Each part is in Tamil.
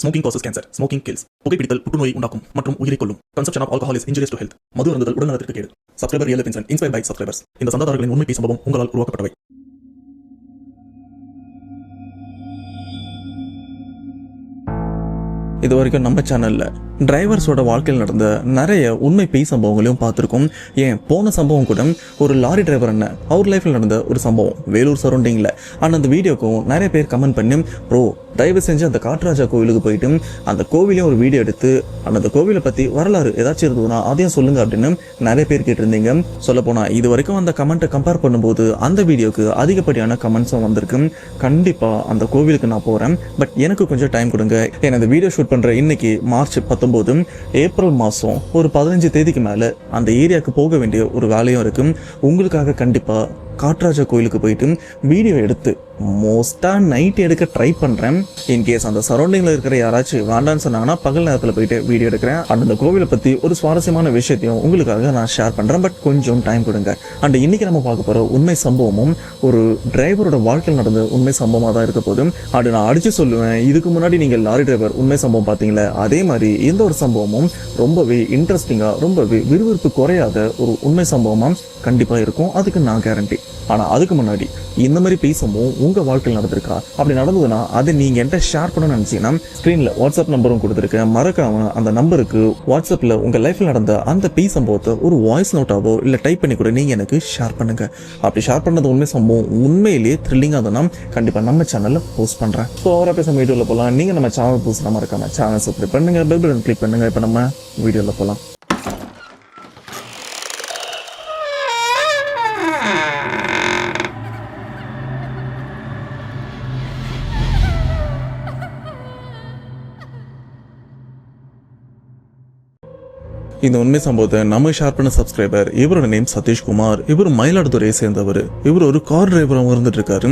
Smoking causes cancer. Smoking kills. புகைப்பிடித்தல் புற்றுநோயை உண்டாக்கும் மற்றும் உயிரை கொல்லும். Consumption of alcohol is injurious to health. மது அருந்துதல் உடல்நலத்திற்கு கேடு. Subscriber Real Life Incident inspired by subscribers. இந்த சந்தாதாரர்களின் உண்மை பேசும் சம்பவம் உங்களால் உருவாக்கப்பட்டவை. இது வரைக்கும் நம்ம சேனல்ல டிரைவர்ஸோட வாழ்க்கையில் நடந்த நிறைய உண்மை பேய் சம்பவங்களையும் பார்த்துருக்கோம். ஏன் போன சம்பவம் கூட ஒரு லாரி டிரைவர் என்ன அவர் லைஃப்ல நடந்த ஒரு சம்பவம் வேலூர் சரௌண்டிங்ல. ஆனால் அந்த வீடியோக்கும் நிறைய பேர் கமெண்ட் பண்ணி ப்ரோ தயவு செஞ்சு அந்த காட்டுராஜா கோவிலுக்கு போயிட்டு அந்த கோவிலையும் ஒரு வீடியோ எடுத்து அந்த கோவிலை பத்தி வரலாறு ஏதாச்சும் இருந்ததுன்னா அதையும் சொல்லுங்க அப்படின்னு நிறைய பேர் கேட்டிருந்தீங்க. சொல்ல போனா இது வரைக்கும் அந்த கமெண்ட்டை கம்பேர் பண்ணும்போது அந்த வீடியோக்கு அதிகப்படியான கமெண்ட்ஸும் வந்திருக்கு. கண்டிப்பா அந்த கோவிலுக்கு நான் போறேன், பட் எனக்கு கொஞ்சம் டைம் கொடுங்க. ஏன்னா அந்த வீடியோ ஷூட் பண்ற இன்னைக்கு மார்ச் 19 ஏப்ரல் மாதம் ஒரு 15 தேதிக்கு மேலே அந்த ஏரியாவுக்கு போக வேண்டிய ஒரு வேலையும் இருக்கு. உங்களுக்காக கண்டிப்பாக காட்டுராஜா கோயிலுக்கு போயிட்டு வீடியோ எடுத்து மோஸ்ட்டாக நைட் எடுக்க ட்ரை பண்ணுறேன். இன்கேஸ் அந்த சரௌண்டிங்கில் இருக்கிற யாராச்சும் வேண்டான்னு சொன்னாங்கன்னா பகல் நேரத்தில் போயிட்டு வீடியோ எடுக்கிறேன். அந்த கோவிலை பற்றி ஒரு சுவாரஸ்யமான விஷயத்தையும் உங்களுக்காக நான் ஷேர் பண்ணுறேன், பட் கொஞ்சம் டைம் கொடுங்க. அண்ட் இன்றைக்கி நம்ம பார்க்க போகிற உண்மை சம்பவமும் ஒரு டிரைவரோட வாழ்க்கையில் நடந்த உண்மை சம்பவமாக தான் இருக்க போதும். அது நான் அடித்து சொல்லுவேன், இதுக்கு முன்னாடி நீங்கள் லாரி டிரைவர் உண்மை சம்பவம் பார்த்தீங்களே அதே மாதிரி இந்த ஒரு சம்பவமும் ரொம்பவே இன்ட்ரெஸ்டிங்காக ரொம்பவே விறுவிறுப்பு குறையாத ஒரு உண்மை சம்பவமாக கண்டிப்பாக இருக்கும், அதுக்கு நான் கேரண்டி. ஆனால் அதுக்கு முன்னாடி இந்த மாதிரி பேசும்போது உங்கள் வாழ்க்கையில் நடந்திருக்கா? அப்படி நடந்ததுன்னா அதை நீங்கள் என்கிட்ட ஷேர் பண்ணணும்னு நினச்சிங்கன்னா ஸ்க்ரீனில் வாட்ஸ்அப் நம்பரும் கொடுத்துருக்கேன். மறக்காமல் அந்த நம்பருக்கு வாட்ஸ்அப்பில் உங்கள் லைஃப்பில் நடந்த அந்த பேய் சம்பவத்தை ஒரு வாய்ஸ் நோட்டாவோ இல்லை டைப் பண்ணி கூட நீங்கள் எனக்கு ஷேர் பண்ணுங்கள். அப்படி ஷேர் பண்ணது உண்மை சம்பவம் உண்மையிலேயே த்ரில்லிங்காக இருந்ததுன்னா கண்டிப்பாக நம்ம சேனலில் போஸ்ட் பண்ணுறேன். ஸோ அவரை பேச வீடியோவில் போகலாம். நீங்கள் நம்ம சேனல் புதுசாக மறக்காம சேனல் சப்ஸ்கிரைப் பண்ணுங்கள், பெல் பட்டன் கிளிக் பண்ணுங்கள். இப்போ நம்ம வீடியோவில் போகலாம். இந்த உண்மை சம்பவத்தை நம்ம ஷேர் பண்ண சப்ஸ்கிரைபர், இவரோட நேம் சதீஷ்குமார். இவர் மயிலாடுதுறையை சேர்ந்தவர். இவர் ஒரு கார் டிரைவராக இருந்துட்டு இருக்காரு.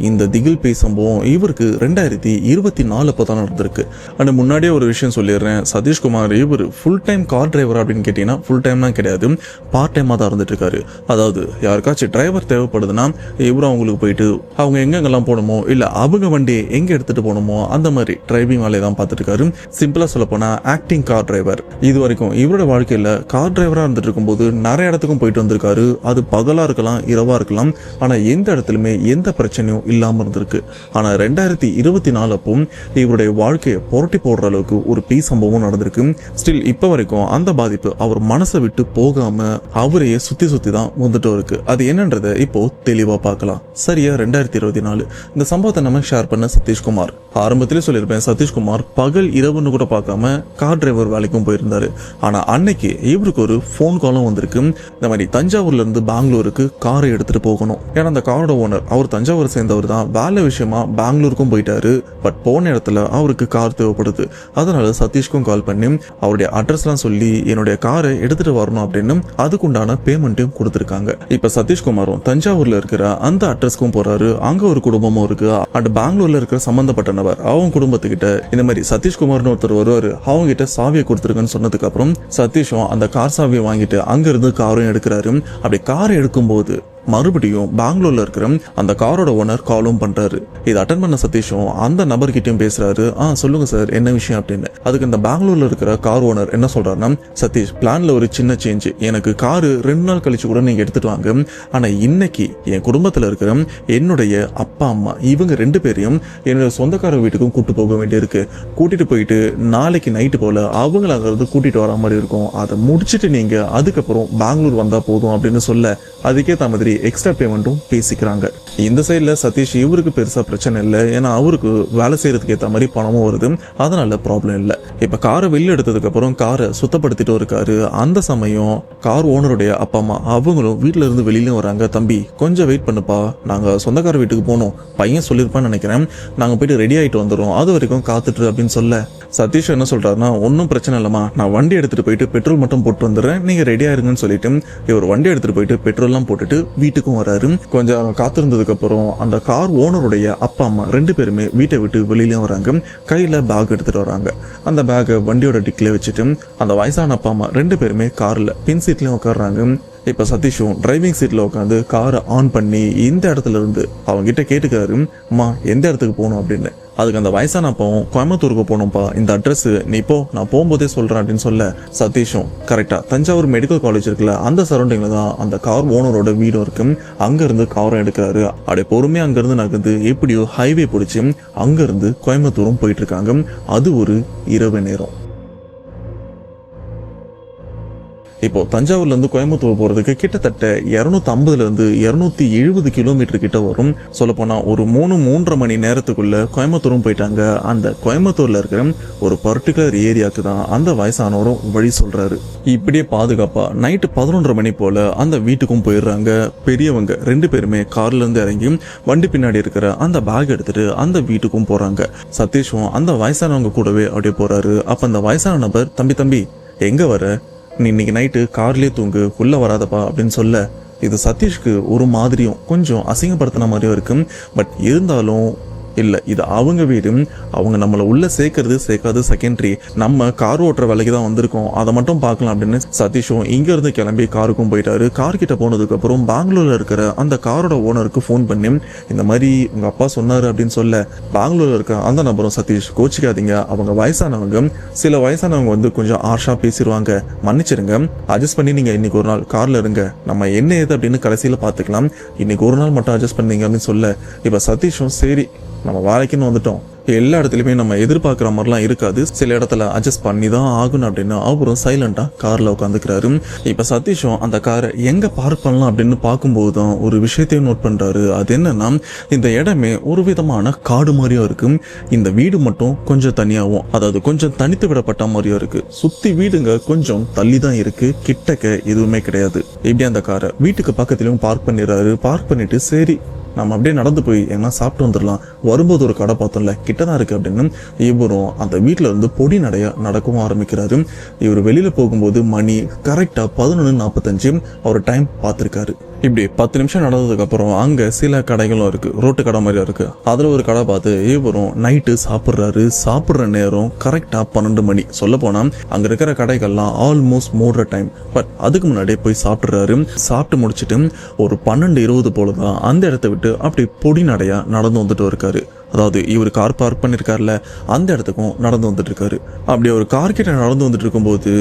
இந்த திகில் பேய் சம்பவம் இவருக்கு 2024 அப்போ தான் நடந்திருக்கு. அண்ட் முன்னாடியே ஒரு விஷயம் சொல்லிடுறேன், சதீஷ்குமார் இவர் ஃபுல் டைம் கார் டிரைவர் அப்படின்னு கேட்டீங்கன்னா ஃபுல் டைம்லாம் கிடையாது, பார்ட் டைமாக தான் இருந்துட்டு இருக்காரு. அதாவது யாருக்காச்சும் டிரைவர் தேவைப்படுதுன்னா இவரும் அவங்களுக்கு போயிட்டு அவங்க எங்கெங்கெல்லாம் போகணுமோ இல்லை அவங்க வண்டியை எங்கே எடுத்துட்டு போகணுமோ அந்த மாதிரி டிரைவிங் வேலையை தான் பார்த்துட்டு இருக்காரு. சிம்பிளாக சொல்ல போனால் ஆக்டிங் கார் டிரைவர். இது வரைக்கும் இவரோட வாழ்க்கையில கார் டிரைவரா இருந்துட்டு இருக்கும்போது நிறைய இடத்துக்கும் போயிட்டு வந்திருக்காரு. அது பகலா இருக்கலாம், இரவா இருக்கலாம், ஆனா எந்த இடத்துலயுமே எந்த பிரச்சனையும் இல்லாம இருந்திருக்கு. ஆனா 2024 அப்போ இவருடைய வாழ்க்கையை புரட்டி போடுற அளவுக்கு ஒரு பேய் சம்பவம் நடந்திருக்கு. ஸ்டில் இப்ப வரைக்கும் அந்த பாதிப்பு அவர் மனசை விட்டு போகாம அவரையே சுத்தி சுத்தி தான் வந்துட்டு இருக்கு. அது என்னன்றதை இப்போ தெளிவா பார்க்கலாம். சரியா 2024 இந்த சம்பவத்தை நம்ம ஷேர் பண்ண சதீஷ்குமார். ஆரம்பத்திலே சொல்லியிருப்பேன், சதீஷ்குமார் பகல் இரவுன்னு கூட பார்க்காம கார் டிரைவர் வேலைக்கும் போயிருந்தாரு. ஆனா அன்னைக்கு இவருக்கு ஒரு ஃபோன் காலும் வந்திருக்கு. இந்த மாதிரி தஞ்சாவூர்ல இருந்து பெங்களூருக்கு காரை எடுத்துட்டு போகணும். ஏன்னா அந்த காரோட ஓனர் அவர் தஞ்சாவூர் சேர்ந்தவர் தான், வேலை விஷயமா பெங்களூருக்கும் போயிட்டாரு. பட் போன இடத்துல அவருக்கு கார் தேவைப்படுது. அதனால சதீஷ்க்கும் கால் பண்ணி அவருடைய அட்ரஸ்லாம் சொல்லி என்னுடைய காரை எடுத்துட்டு வரணும் அப்படின்னு அதுக்குண்டான பேமெண்ட்டையும் கொடுத்துருக்காங்க. இப்ப சதீஷ்குமாரும் தஞ்சாவூர்ல இருக்கிற அந்த அட்ரஸ்க்கும் போறாரு. அங்க ஒரு குடும்பமும் இருக்கு. அண்ட் பெங்களூர்ல இருக்கிற சம்பந்தப்பட்ட நபர் அவங்க குடும்பத்துக்கிட்ட இந்த மாதிரி சதீஷ்குமார்னு ஒருத்தர் வருவாரு, அவங்க கிட்ட சாவியை கொடுத்துருக்குன்னு சொன்னதுக்கு அப்புறம் சதீஷும் அந்த கார் சாவியை வாங்கிட்டு அங்கிருந்து காரும் எடுக்கிறாரு. அப்படி காரை எடுக்கும்போது மறுபடியும் பெங்களூர்ல இருக்கிற அந்த காரோட ஓனர் காலும் பண்றாரு. இதை அட்டன் பண்ண சதீஷும் அந்த நபர்கிட்டயும் பேசுறாரு. சொல்லுங்க சார் என்ன விஷயம் அப்படின்னு. அதுக்கு இந்த பெங்களூர்ல இருக்கிற கார் ஓனர் என்ன சொல்றாருன்னா, சதீஷ் பிளான்ல ஒரு சின்ன சேஞ்ச், எனக்கு காரு 2 நாள் கழிச்சு கூட நீங்க எடுத்துட்டு வாங்க. ஆனா இன்னைக்கு என் குடும்பத்துல இருக்கிற என்னுடைய அப்பா அம்மா இவங்க 2 பேரையும் என்னோட சொந்தக்கார வீட்டுக்கும் கூட்டு போக வேண்டியிருக்கு. கூட்டிட்டு போயிட்டு நாளைக்கு நைட்டு போல அவங்கள அங்கிருந்து கூட்டிட்டு வர மாதிரி இருக்கும். அதை முடிச்சுட்டு நீங்க அதுக்கப்புறம் பெங்களூர் வந்தா போதும் அப்படின்னு சொல்ல அதுக்கேற்ற மாதிரி எக்ஸ்ட்ரா பேமெண்ட்டும் பேசிக்கிறாங்க. இந்த சைட்ல சதீஷ் இவருக்கு பெருசா பிரச்சனை இல்லை, ஏன்னா அவருக்கு வேலை செய்யறதுக்கு ஏற்ற மாதிரி பணமும் வருது, அதனால ப்ராப்ளம் இல்லை. இப்ப காரை வெளில எடுத்ததுக்கு அப்புறம் காரை சுத்தப்படுத்திட்டு இருக்காரு. அந்த சமயம் கார் ஓனருடைய அப்பா அம்மா அவங்களும் வீட்டுல இருந்து வெளியிலும் வராங்க. தம்பி கொஞ்சம் வெயிட் பண்ணுப்பா, நாங்க சொந்தக்கார வீட்டுக்கு போனோம், பையன் சொல்லியிருப்பான்னு நினைக்கிறேன், நாங்க போயிட்டு ரெடி ஆயிட்டு வந்துடும், அது வரைக்கும் காத்துட்டு அப்படின்னு சொல்ல சதீஷ் என்ன சொல்றாருன்னா, ஒன்றும் பிரச்சனை இல்லைம்மா, நான் வண்டி எடுத்துட்டு போயிட்டு பெட்ரோல் மட்டும் போட்டு வந்துடுறேன், நீங்க ரெடி ஆயிருங்கன்னு சொல்லிட்டு இவர் வண்டி எடுத்துட்டு போயிட்டு பெட்ரோல்லாம் போட்டுட்டு வீட்டுக்கும் வராரு. கொஞ்சம் காத்திருந்ததுக்கு அப்புறம் அந்த கார் ஓனருடைய அப்பா அம்மா 2 பேருமே வீட்டை விட்டு வெளியிலயும் வராங்க. கையில பேக் எடுத்துட்டு வராங்க. அந்த பேக்கை வண்டியோட டிக்கில வச்சுட்டு அந்த வயசான அப்பா அம்மா 2 பேருமே கார்ல பின் சீட்லயும் உட்காடுறாங்க. இப்போ சதீஷும் டிரைவிங் சீட்டில் உட்காந்து காரை ஆன் பண்ணி இந்த இடத்துல இருந்து அவங்க கிட்ட கேட்டுக்காரு, அம்மா எந்த இடத்துக்கு போகணும் அப்படின்னு. அதுக்கு அந்த வயசான அப்பாவும் கோயம்புத்தூருக்கு போகணும்ப்பா, இந்த அட்ரஸ் நீ போ, நான் போகும்போதே சொல்றேன் அப்படின்னு சொல்ல சதீஷும் கரெக்டா தஞ்சாவூர் மெடிக்கல் காலேஜ் இருக்குல்ல அந்த சரௌண்டிங்ல தான் அந்த கார் ஓனரோட வீடும் இருக்கு. அங்க இருந்து காரை எடுக்கிறாரு. அப்படியே பொறுமையா அங்க இருந்து நகர்ந்து எப்படியோ ஹைவே பிடிச்சி அங்க இருந்து கோயம்புத்தூரும் போயிட்டு இருக்காங்க. அது ஒரு இரவு நேரம். இப்போ தஞ்சாவூர்ல இருந்து கோயம்புத்தூர் போறதுக்கு கிட்டத்தட்ட 250 இருந்து 270 கிலோமீட்டர் கிட்ட வரும். சொல்லப்போனா ஒரு 3-3.5 மணி நேரத்துக்குள்ள கோயம்புத்தூரும் போயிட்டாங்க. அந்த கோயம்புத்தூர்ல இருக்கிற ஒரு பர்டிகுலர் ஏரியாவுக்கு தான் அந்த வயசானவரும் வழி சொல்றாரு. இப்படியே பாதுகாப்பா நைட்டு 11:30 மணி போல அந்த வீட்டுக்கும் போயிடுறாங்க. பெரியவங்க 2 பேருமே கார்ல இருந்து இறங்கி வண்டி பின்னாடி இருக்கிற அந்த பேக் எடுத்துட்டு அந்த வீட்டுக்கும் போறாங்க. சதீஷும் அந்த வயசானவங்க கூடவே அப்படியே போறாரு. அப்ப அந்த வயசான நபர், தம்பி எங்க வர, நீ இன்னைக்கு நைட்டு கார்லயே தூங்கு, உள்ள வராதப்பா அப்படின்னு சொல்ல இது சதீஷ்க்கு ஒரு மாதிரியும் கொஞ்சம் அசிங்கப்படுத்தின மாதிரியும் இருக்கு. பட் இருந்தாலும் இல்லை, இது அவங்க வீடு, அவங்க நம்மளை உள்ள சேர்க்காது செகண்டரி, நம்ம கார் ஓட்டுற வேலைக்கு தான் வந்திருக்கோம், அதை மட்டும் பார்க்கலாம் அப்படின்னு சதீஷும் இங்க இருந்து கிளம்பி காருக்கும் போயிட்டாரு. கார் கிட்ட போனதுக்கு அப்புறம் பெங்களூர்ல இருக்கிற அந்த காரோட ஓனருக்கு ஃபோன் பண்ணி இந்த மாதிரி உங்க அப்பா சொன்னாரு அப்படின்னு சொல்ல பெங்களூர்ல இருக்க அந்த நபரும், சதீஷ் கோச்சிக்காதீங்க, அவங்க வயசானவங்க, சில வயசானவங்க வந்து கொஞ்சம் ஆர்ஷா பேசிடுவாங்க, மன்னிச்சிருங்க, அட்ஜஸ்ட் பண்ணி நீங்க இன்னைக்கு ஒரு நாள் கார்ல இருங்க, நம்ம என்ன ஏது அப்படின்னு கடைசியில பாத்துக்கலாம், இன்னைக்கு ஒரு நாள் மட்டும் அட்ஜஸ்ட் பண்ணீங்க அப்படின்னு சொல்ல இப்ப சதீஷும் சரி நம்ம வேலைக்குன்னு வந்துட்டோம், எல்லா இடத்துலையுமே நம்ம எதிர்பார்க்குற மாதிரிலாம் இருக்காது, சில இடத்துல அட்ஜஸ்ட் பண்ணி தான் ஆகணும் அப்படின்னு அவரும் சைலண்டா கார்ல உட்காந்துக்கிறாரு. இப்ப சதீஷும் அந்த காரை எங்க பார்க் பண்ணலாம் அப்படின்னு பார்க்கும்போது தான் ஒரு விஷயத்தையும் நோட் பண்றாரு. அது என்னன்னா, இந்த இடமே ஒரு விதமான காடு மாதிரியும் இருக்கு, இந்த வீடு மட்டும் கொஞ்சம் தனியாகவும், அதாவது கொஞ்சம் தனித்து விடப்பட்ட மாதிரியும் இருக்கு, சுத்தி வீடுங்க கொஞ்சம் தள்ளி தான் இருக்கு, கிட்டக்க எதுவுமே கிடையாது. இப்படி அந்த காரை வீட்டுக்கு பக்கத்துலயும் பார்க் பண்ணிடுறாரு. பார்க் பண்ணிட்டு சரி நம்ம அப்படியே நடந்து போய் எங்கன்னா சாப்பிட்டு வந்துடலாம், வரும்போது ஒரு கடை பார்த்தோம்ல கிட்டதான் இருக்கு அப்படின்னு இவரும் அந்த வீட்டுல இருந்து பொடி நடைய நடக்கவும் ஆரம்பிக்கிறாரு. இவர் வெளியில போகும்போது மணி கரெக்டா 11:45 அவர் டைம் பார்த்திருக்காரு. இப்படி 10 நிமிஷம் நடந்ததுக்கு அப்புறம் அங்க சில கடைகளும் இருக்கு, ரோட்டு கடை மாதிரியா இருக்கு, அதுல ஒரு கடை பார்த்து இவரும் நைட்டு சாப்பிடுறாரு. சாப்பிடுற நேரம் கரெக்டா 12 மணி. சொல்ல போனா அங்க இருக்கிற கடைகள்லாம் ஆல்மோஸ்ட் மூடுற டைம். பட் அதுக்கு முன்னாடியே போய் சாப்பிடுறாரு. சாப்பிட்டு முடிச்சுட்டு ஒரு 12:20 போலதான் அந்த இடத்த விட்டு அப்படி பொடி நடையா நடந்து வந்துட்டு இருக்காரு. அதாவது இவர் கார் பார்க் பண்ணிருக்காருல அந்த இடத்துக்கும் நடந்து வந்துட்டு இருக்காரு. அப்படி ஒரு கார் கிட்ட நடந்து வந்துட்டு இருக்கும்போது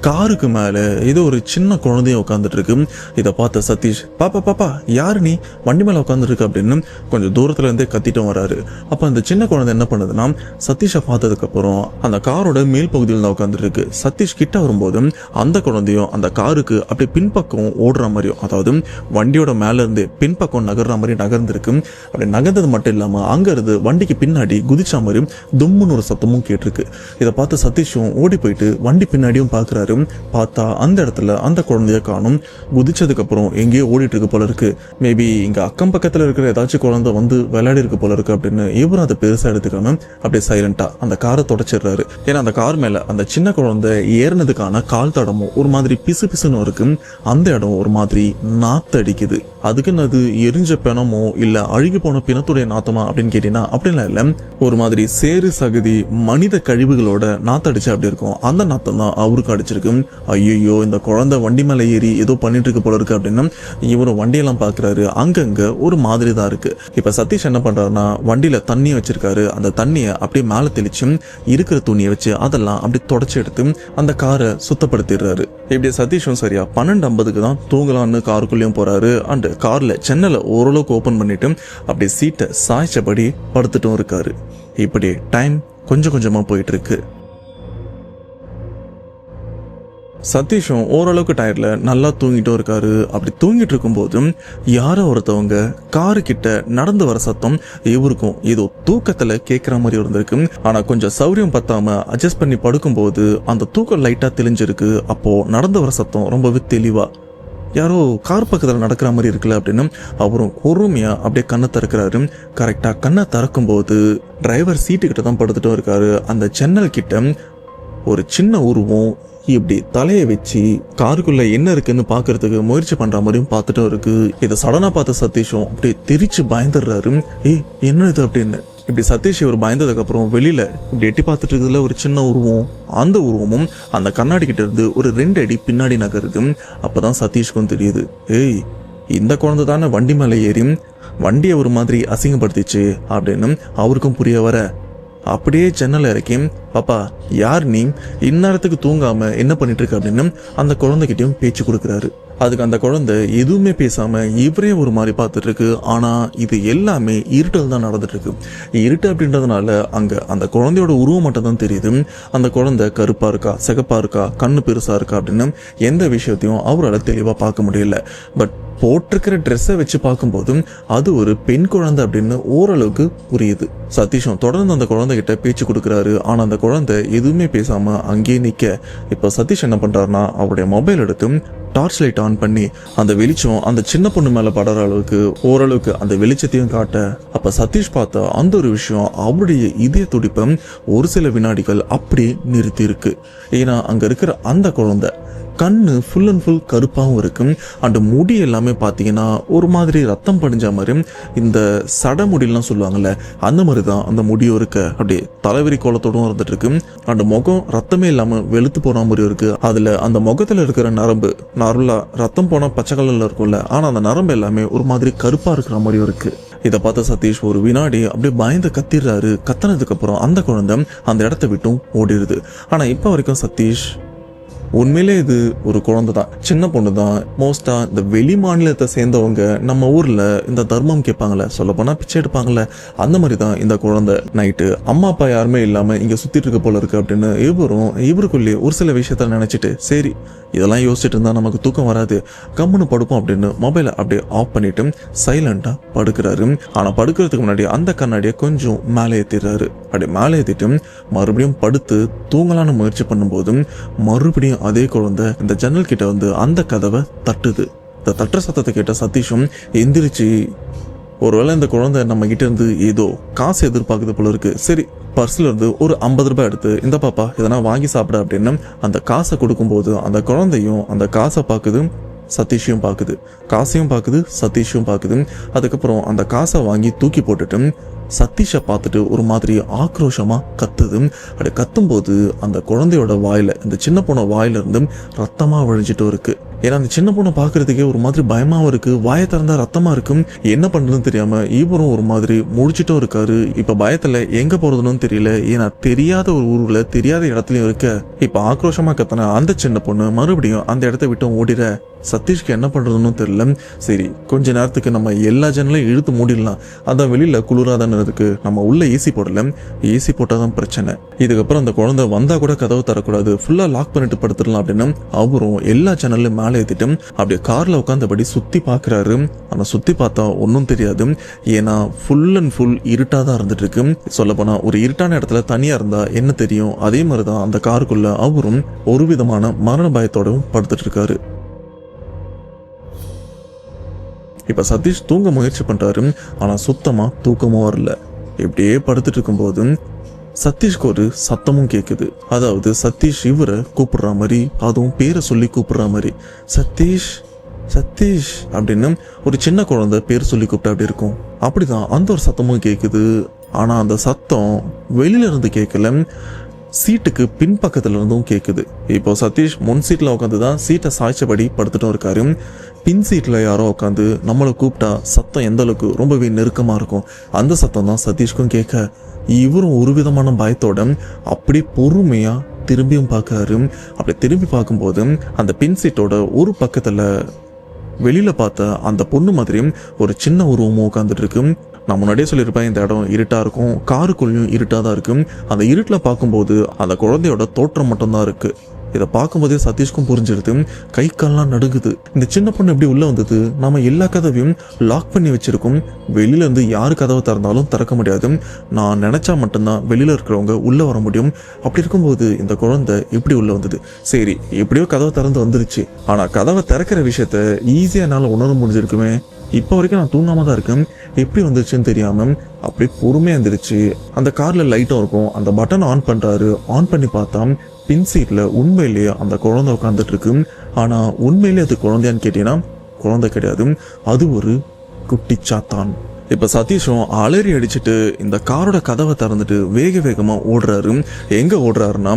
காருக்கு மேல ஏதோ ஒரு சின்ன குழந்தைய உட்காந்துட்டு இருக்கு. இதை பார்த்த சதீஷ், பாப்பா யாரு நீ, வண்டி மேல உட்காந்துட்டு இருக்கு அப்படின்னு கொஞ்சம் தூரத்துல இருந்தே கத்திட்டும் வராரு. அப்ப அந்த சின்ன குழந்தை என்ன பண்ணுதுன்னா, சதீஷை பார்த்ததுக்கு அப்புறம் அந்த காரோட மேல் பகுதியில் தான் உட்காந்துட்டு இருக்கு. சதீஷ் கிட்ட வரும்போது அந்த குழந்தையும் அந்த காருக்கு அப்படி பின்பக்கம் ஓடுற மாதிரியும், அதாவது வண்டியோட மேல இருந்து பின்பக்கம் நகர்ற மாதிரி நகர்ந்துருக்கு. அப்படி நகர்ந்தது மட்டும் இல்லாம அங்க இருந்து வண்டிக்கு பின்னாடி குதிச்சா மாதிரி தும்முன்னு ஒரு சத்தமும் கேட்டிருக்கு. இதை பார்த்து சதீஷும் ஓடி போயிட்டு வண்டி பின்னாடியும் பாக்குறாரு. பார்த்தா அந்த இடத்துல அந்த குழந்தைய காணும். குதிச்சதுக்கு அப்புறம் எங்கேயோ ஓடிட்டு இருக்கு போல இருக்கு. மேபி இங்க அக்கம் பக்கத்துல இருக்கிற ஏதாச்சும் குழந்தை வந்து விளையாடி இருக்கு போல இருக்கு அப்படின்னு இவரும் அதை பெருசா எடுத்துக்காம அப்படியே சைலண்டா அந்த காரை தொடச்சிடுறாரு. ஏன்னா அந்த கார் மேல அந்த சின்ன குழந்தை ஏறினதுக்கான கால் தடமும் ஒரு மாதிரி பிசு பிசுன்னு இருக்கு. அந்த இடம் ஒரு மாதிரி நாத்து அடிக்குது. அதுக்குன்னு அது எரிஞ்ச பிணமோ இல்ல அழுகி போன பிணத்துடைய நாத்தமா அப்படின்னு கேட்டீங்கன்னா அப்படிலாம் இல்ல, ஒரு மாதிரி சேறு சகதி மனித கழிவுகளோட நாத்தடிச்சு அப்படி இருக்கும். அந்த நாத்தம் தான் அவருக்கு அடிச்சிருக்கு. ஐயோ இந்த குழந்தை வண்டி மேல ஏறி ஏதோ பண்ணிட்டு இருக்கு போல இருக்கு அப்படின்னு இவரும் வண்டியெல்லாம் பாக்குறாரு. அங்கங்க ஒரு மாதிரி தான் இருக்கு. இப்ப சதீஷ் என்ன பண்றாருன்னா, வண்டியில தண்ணி வச்சிருக்காரு. அந்த தண்ணியை அப்படியே மேல தெளிச்சு இருக்கிற துணியை வச்சு அதெல்லாம் அப்படி தொடச்சு எடுத்து அந்த காரை சுத்தப்படுத்திடுறாரு. இப்படி சதீஷும் சரியா 12:50 தான் தூங்கலான்னு காருக்குள்ளேயும் போறாரு. அண்ட் கார்ல ஜன்னலை ஓரளவுக்கு ஓபன் பண்ணிட்டு அப்படியே சீட்டை சாய்ச்சபடி படுத்துட்டும் இருக்காரு. இப்படி டைம் கொஞ்சம் கொஞ்சமா போயிட்டு இருக்கு. சதீஷும் ஓரளவுக்கு டயர்ல நல்லா தூங்கிட்டும் இருக்காரு. அப்படி தூங்கிட்டு இருக்கும்போது யாரோ ஒருத்தவங்க காரு கிட்ட நடந்து வர சத்தம் இவருக்கும் ஏதோ தூக்கத்துல கேட்கிற மாதிரி இருந்திருக்கு. ஆனா கொஞ்சம் சௌரியம் பத்தாம அட்ஜஸ்ட் பண்ணி படுக்கும்போது அந்த தூக்கம் லைட்டா தெளிஞ்சிருக்கு. அப்போ நடந்து வர சத்தம் ரொம்பவே தெளிவா யாரோ கார் பக்கத்தில் நடக்கிற மாதிரி இருக்குல்ல அப்படின்னு அவரும் பொறுமையா அப்படியே கண்ணை திறக்கிறாரு. கரெக்டா கண்ணை திறக்கும் போது டிரைவர் சீட்டு கிட்ட தான் படுத்துட்டும் இருக்காரு. அந்த ஜன்னல் கிட்ட ஒரு சின்ன உருவம் இப்படி தலையை வச்சு காருக்குள்ள என்ன இருக்குன்னு பாக்குறதுக்கு முயற்சி பண்ற மாதிரியும் பார்த்துட்டும் இருக்கு. இதை சடனா பார்த்த சதீஷும் அப்படியே திரிச்சு பயந்துடுறாரு. என்ன இது அப்படின்னு. இப்படி சதீஷ் இவர் பயந்ததுக்கு அப்புறம் வெளியில இப்படி எட்டி பார்த்துட்டு இருக்கிறதுல ஒரு சின்ன உருவம், அந்த உருவமும் அந்த கண்ணாடி கிட்ட இருந்து ஒரு 2 அடி பின்னாடி நகருது. அப்பதான் சதீஷ்க்கும் தெரியுது, இந்த குழந்தை தானே வண்டி மேல ஏறி வண்டியை ஒரு மாதிரி அசிங்கப்படுத்திச்சு அப்படின்னு அவருக்கும் புரிய வர அப்படியே ஜன்னல் இறக்கி, பாப்பா யார் நீ, இந்நேரத்துக்கு தூங்காம என்ன பண்ணிட்டு இருக்க அப்படின்னு அந்த குழந்தைகிட்டயும் பேச்சு கொடுக்குறாரு. அதுக்கு அந்த குழந்தை எதுவுமே பேசாம இவரே ஒரு மாதிரி பார்த்துட்டு இருக்கு. ஆனா இது எல்லாமே இருட்டில் தான் நடந்துட்டு இருக்கு. இருட்டு அப்படின்றதுனால அங்க அந்த குழந்தையோட உருவம் மட்டும் தான் தெரியுது. அந்த குழந்தை கருப்பா இருக்கா, சிகப்பா இருக்கா, கண்ணு பெருசா இருக்கா அப்படின்னு எந்த விஷயத்தையும் அவரால் தெளிவா பார்க்க முடியல. பட் போட்டிருக்கிற ட்ரெஸ்ஸை வச்சு பார்க்கும்போது அது ஒரு பெண் குழந்தை அப்படின்னு ஓரளவுக்கு புரியுது. சதீஷும் தொடர்ந்து அந்த குழந்தைகிட்ட பேச்சு கொடுக்குறாரு. ஆனா அந்த குழந்தை எதுவுமே பேசாம அங்கேயே நிக்க, இப்ப சதீஷ் என்ன பண்றாருன்னா அவருடைய மொபைல் எடுத்து டார்ச் லைட் ஆன் பண்ணி அந்த வெளிச்சம் அந்த சின்ன பொண்ணு மேல படுற அளவுக்கு ஓரளவுக்கு அந்த வெளிச்சத்தையும் காட்ட, அப்ப சதீஷ் பார்த்த அந்த ஒரு விஷயம் அவருடைய இதய துடிப்பை ஒரு சில வினாடிகள் அப்படி நிறுத்தி இருக்கு. ஏன்னா அங்க இருக்கிற அந்த குழந்தை கண்ணு ஃபுல் அண்ட் ஃபுல் கருப்பாகவும் இருக்கு. அண்ட் முடி எல்லாமே பார்த்தீங்கன்னா ஒரு மாதிரி ரத்தம் படிஞ்ச மாதிரி, இந்த சடமுடிலாம் சொல்லுவாங்கல்ல அந்த மாதிரி தான் அந்த முடியும் இருக்கு. அப்படியே தலைவரி கோலத்தோடும் இருந்துட்டு இருக்கு. அண்ட் முகம் ரத்தமே இல்லாமல் வெளுத்து போன மாதிரியும் இருக்கு. அதில் அந்த முகத்தில் இருக்கிற நரம்பு நார்மலாக ரத்தம் போனால் பச்சை கலரில் இருக்கும்ல, ஆனால் அந்த நரம்பு எல்லாமே ஒரு மாதிரி கருப்பாக இருக்கிற மாதிரியும் இருக்கு. இதை பார்த்த சதீஷ் ஒரு வினாடி அப்படியே பயந்து கத்திடுறாரு. கத்தினதுக்கு அப்புறம் அந்த குழந்தை அந்த இடத்த விட்டும் ஓடிடுது. ஆனால் இப்போ வரைக்கும் சதீஷ் உண்மையிலே இது ஒரு குழந்தை தான், சின்ன பொண்ணு தான். மோஸ்டா இந்த வெளி மாநிலத்தை சேர்ந்தவங்க நம்ம ஊர்ல இந்த தர்மம் கேட்பாங்கல்ல, சொல்ல போனா பிச்சை எடுப்பாங்கல்ல, அந்த மாதிரி தான் இந்த குழந்தை. நைட்டு அம்மா அப்பா யாருமே இல்லாம இங்க சுத்திட்டு இருக்க போல இருக்கு அப்படின்னு இவருக்குள்ளே ஒரு சில விஷயத்த நினைச்சிட்டு, சரி இதெல்லாம் யோசிச்சுட்டு இருந்தா நமக்கு தூக்கம் வராது, கம்முன்னு படுப்போம் அப்படின்னு மொபைலை அப்படியே ஆஃப் பண்ணிட்டு சைலண்டா படுக்கிறாரு. ஆனா படுக்கிறதுக்கு முன்னாடி அந்த கண்ணாடியை கொஞ்சம் மேலே ஏத்திடுறாரு. அப்படியே மேலே ஏத்திட்டு மறுபடியும் படுத்து தூங்கலான்னு முயற்சி பண்ணும்போது மறுபடியும் அதே குழந்தை இந்த ஜன்னல் கிட்ட வந்து அந்த கதவை தட்டுது. இந்த தட்டுற சத்தத்தை கேட்ட சதீஷும் எந்திரிச்சு, ஒருவேளை இந்த குழந்தை நம்ம கிட்ட இருந்து ஏதோ காசு எதிர்பார்க்குது போல இருக்கு, சரி பர்ஸ்ல இருந்து ஒரு 50 ரூபாய் எடுத்து இந்த பாப்பா இதெல்லாம் வாங்கி சாப்பிட அப்படின்னு அந்த காசை கொடுக்கும்போது அந்த குழந்தையும் அந்த காசை பார்க்குது, சதீஷையும் பார்க்குது, காசையும் பார்க்குது, சதீஷையும் பார்க்குது. அதுக்கப்புறம் அந்த காசை வாங்கி தூக்கி போட்டுட்டு சதீஷை பார்த்துட்டு ஒரு மாதிரி ஆக்ரோஷமா கத்துது. அப்படி கத்தும்போது அந்த குழந்தையோட வாயில, இந்த சின்ன பொண்ணு வாயில இருந்து ரத்தமா வழிஞ்சிட்டும் இருக்கு. ஏன்னா அந்த சின்ன பொண்ணை பார்க்கறதுக்கே ஒரு மாதிரி பயமாவும் இருக்கு. வாயை திறந்தா ரத்தமா இருக்கும். என்ன பண்றதுன்னு தெரியாம இவரும் ஒரு மாதிரி முடிச்சிட்டும் இருக்காரு. இப்ப பயத்துல எங்க போறதுன்னு தெரியல. ஏன்னா தெரியாத ஒரு ஊர்ல தெரியாத இடத்துலயும் இருக்க. இப்ப ஆக்ரோஷமா கத்தன அந்த சின்ன பொண்ணு மறுபடியும் அந்த இடத்த விட்டு ஓடிட சதீஷ்க்கு என்ன பண்றதுன்னு தெரியல. சரி கொஞ்ச நேரத்துக்கு நம்ம எல்லா ஜன்னலையும் இழுத்து மூடிடலாம், அதான் வெளியில குளிராதானே இருக்கு, நம்ம உள்ள ஏசி போடல, ஏசி போட்டாதான் பிரச்சனை. இதுக்கப்புறம் அந்த குழந்தை வந்தா கூட கதவு தரக்கூடாது, ஃபுல்லா லாக் பண்ணிட்டு படுத்துடலாம் அப்படின்னு அவரும் எல்லா ஜன்னலும் மேலே ஏத்திட்டு அப்படியே கார்ல உட்காந்தபடி சுத்தி பாக்குறாரு. ஆனா சுத்தி பார்த்தா ஒன்னும் தெரியாது. ஏன்னா ஃபுல் அண்ட் ஃபுல் இருட்டாதான் இருந்துட்டு இருக்கு. சொல்ல போனா ஒரு இருட்டான இடத்துல தனியா இருந்தா என்ன தெரியும், அதே மாதிரிதான் அந்த காருக்குள்ள அவரும் ஒரு விதமான மரண பயத்தோடவும் படுத்துட்டு இருக்காரு. இப்ப சதீஷ் தூங்க முயற்சி பண்றாரு. ஆனா சுத்தமா தூக்கமும் வரல. இப்படியே படுத்துட்டு இருக்கும்போது சதீஷ்க்கு ஒரு சத்தமும் கேக்குது. அதாவது சதீஷ் இவரை கூப்பிடுற மாதிரி, அதுவும் பேரை சொல்லி கூப்பிடுற மாதிரி, சதீஷ் சதீஷ் அப்படின்னு ஒரு சின்ன குழந்தை பேர் சொல்லி கூப்பிட்டா அப்படி இருக்கும். அப்படிதான் அந்த ஒரு சத்தமும் கேக்குது. ஆனா அந்த சத்தம் வெளியில இருந்து கேட்கல, சீட்டுக்கு பின்பக்கத்துல இருந்தும் கேக்குது. இப்போ சதீஷ் முன் சீட்ல உட்காந்துதான் சீட்டை சாய்ச்சபடி படுத்துட்டும் இருக்காரு. பின் சீட்ல யாரோ உட்காந்து நம்மளை கூப்பிட்டா சத்தம் எந்த அளவுக்கு ரொம்பவே நெருக்கமா இருக்கும், அந்த சத்தம் தான் சதீஷ்க்கும் கேட்க இவரும் ஒரு விதமான பயத்தோட அப்படி பொறுமையா திரும்பியும் பார்க்காரு. அப்படி திரும்பி பார்க்கும்போது அந்த பின் சீட்டோட ஒரு பக்கத்துல வெளியில பார்த்த அந்த பொண்ணு மாதிரியும் ஒரு சின்ன உருவமும் உட்காந்துட்டு இருக்கு. நான் முன்னாடியே சொல்லியிருப்பேன், இந்த இடம் இருட்டா இருக்கும், காருக்குள்ளேயும் இருட்டா தான் இருக்கு. அந்த இருட்டில் பார்க்கும்போது அந்த குழந்தையோட தோற்றம் மட்டும்தான் இருக்கு. இதை பார்க்கும்போதே சதீஷ்க்கும் புரிஞ்சிருது. கை கால்லாம் நடுங்குது. இந்த சின்ன பொண்ணு எப்படி உள்ள வந்தது, நம்ம எல்லா கதவையும் லாக் பண்ணி வச்சிருக்கோம், வெளியில இருந்து யாரு கதவை திறந்தாலும் திறக்க முடியாது, நான் நினைச்சா மட்டும்தான் வெளியில இருக்கிறவங்க உள்ள வர முடியும். அப்படி இருக்கும்போது இந்த குழந்தை எப்படி உள்ள வந்தது, சரி எப்படியோ கதவை திறந்து வந்துருச்சு, ஆனா கதவை திறக்கிற விஷயத்த ஈஸியா என்னால உணர முடிஞ்சிருக்குமே, இப்போ வரைக்கும் நான் தூங்காம தான் இருக்கேன், எப்படி வந்துருச்சுன்னு தெரியாம அப்படியே பொறுமையா இருந்துருச்சு. அந்த கார்ல லைட்டும் இருக்கும், அந்த பட்டன் ஆன் பண்றாரு. ஆன் பண்ணி பார்த்தா பின் சீட்ல உண்மையிலேயே அந்த குழந்தை உட்காந்துட்டு இருக்கு. ஆனா உண்மையிலேயே அது குழந்தையான்னு கேட்டீங்கன்னா குழந்தை கிடையாது, அது ஒரு குட்டி சாத்தான். இப்ப சதீஷும் அலறி அடிச்சுட்டு இந்த காரோட கதவை திறந்துட்டு வேக வேகமா ஓடுறாரு. எங்க ஓடுறாருன்னா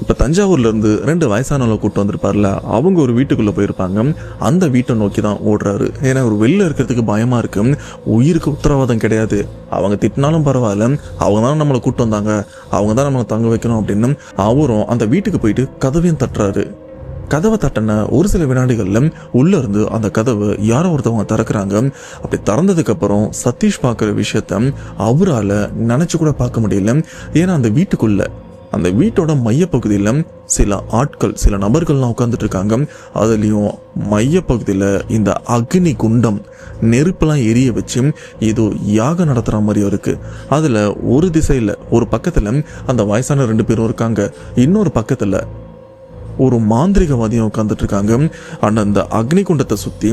இப்போ தஞ்சாவூர்ல இருந்து 2 வயசானவங்களை கூட்டு வந்திருப்பார்ல, அவங்க ஒரு வீட்டுக்குள்ள போயிருப்பாங்க. அந்த வீட்டை நோக்கி தான் ஓடுறாரு. ஏன்னா ஒரு வெளில இருக்கிறதுக்கு பயமா இருக்கு, உயிருக்கு உத்தரவாதம் கிடையாது. அவங்க திட்டினாலும் பரவாயில்ல, அவங்க தான் நம்மளை கூட்டு வந்தாங்க, அவங்க தான் நம்மளை தங்க வைக்கணும் அப்படின்னு அவரும் அந்த வீட்டுக்கு போயிட்டு கதவையும் தட்டுறாரு. கதவை தட்டின ஒரு சில வினாடிகள்ல உள்ள இருந்து அந்த கதவை யாரோ ஒருத்தவங்க திறக்கிறாங்க. அப்படி திறந்ததுக்கு அப்புறம் சதீஷ் பார்க்குற விஷயத்த அவரால் நினைச்சு கூட பார்க்க முடியல. ஏன்னா அந்த வீட்டோட மையப்பகுதியில் சில ஆட்கள், சில நபர்கள்லாம் உட்காந்துட்டு இருக்காங்க. அதுலேயும் மையப்பகுதியில் இந்த அக்னி குண்டம் நெருப்பெல்லாம் எரிய வச்சு ஏதோ யாகம் நடத்துகிற மாதிரியும் இருக்குது. அதில் ஒரு திசையில் ஒரு பக்கத்தில் அந்த வயசான 2 பேரும் இருக்காங்க, இன்னொரு பக்கத்தில் ஒரு மாந்திரிகவாதியும் உட்காந்துட்டு இருக்காங்க. ஆனால் அந்த அக்னி குண்டத்தை சுற்றி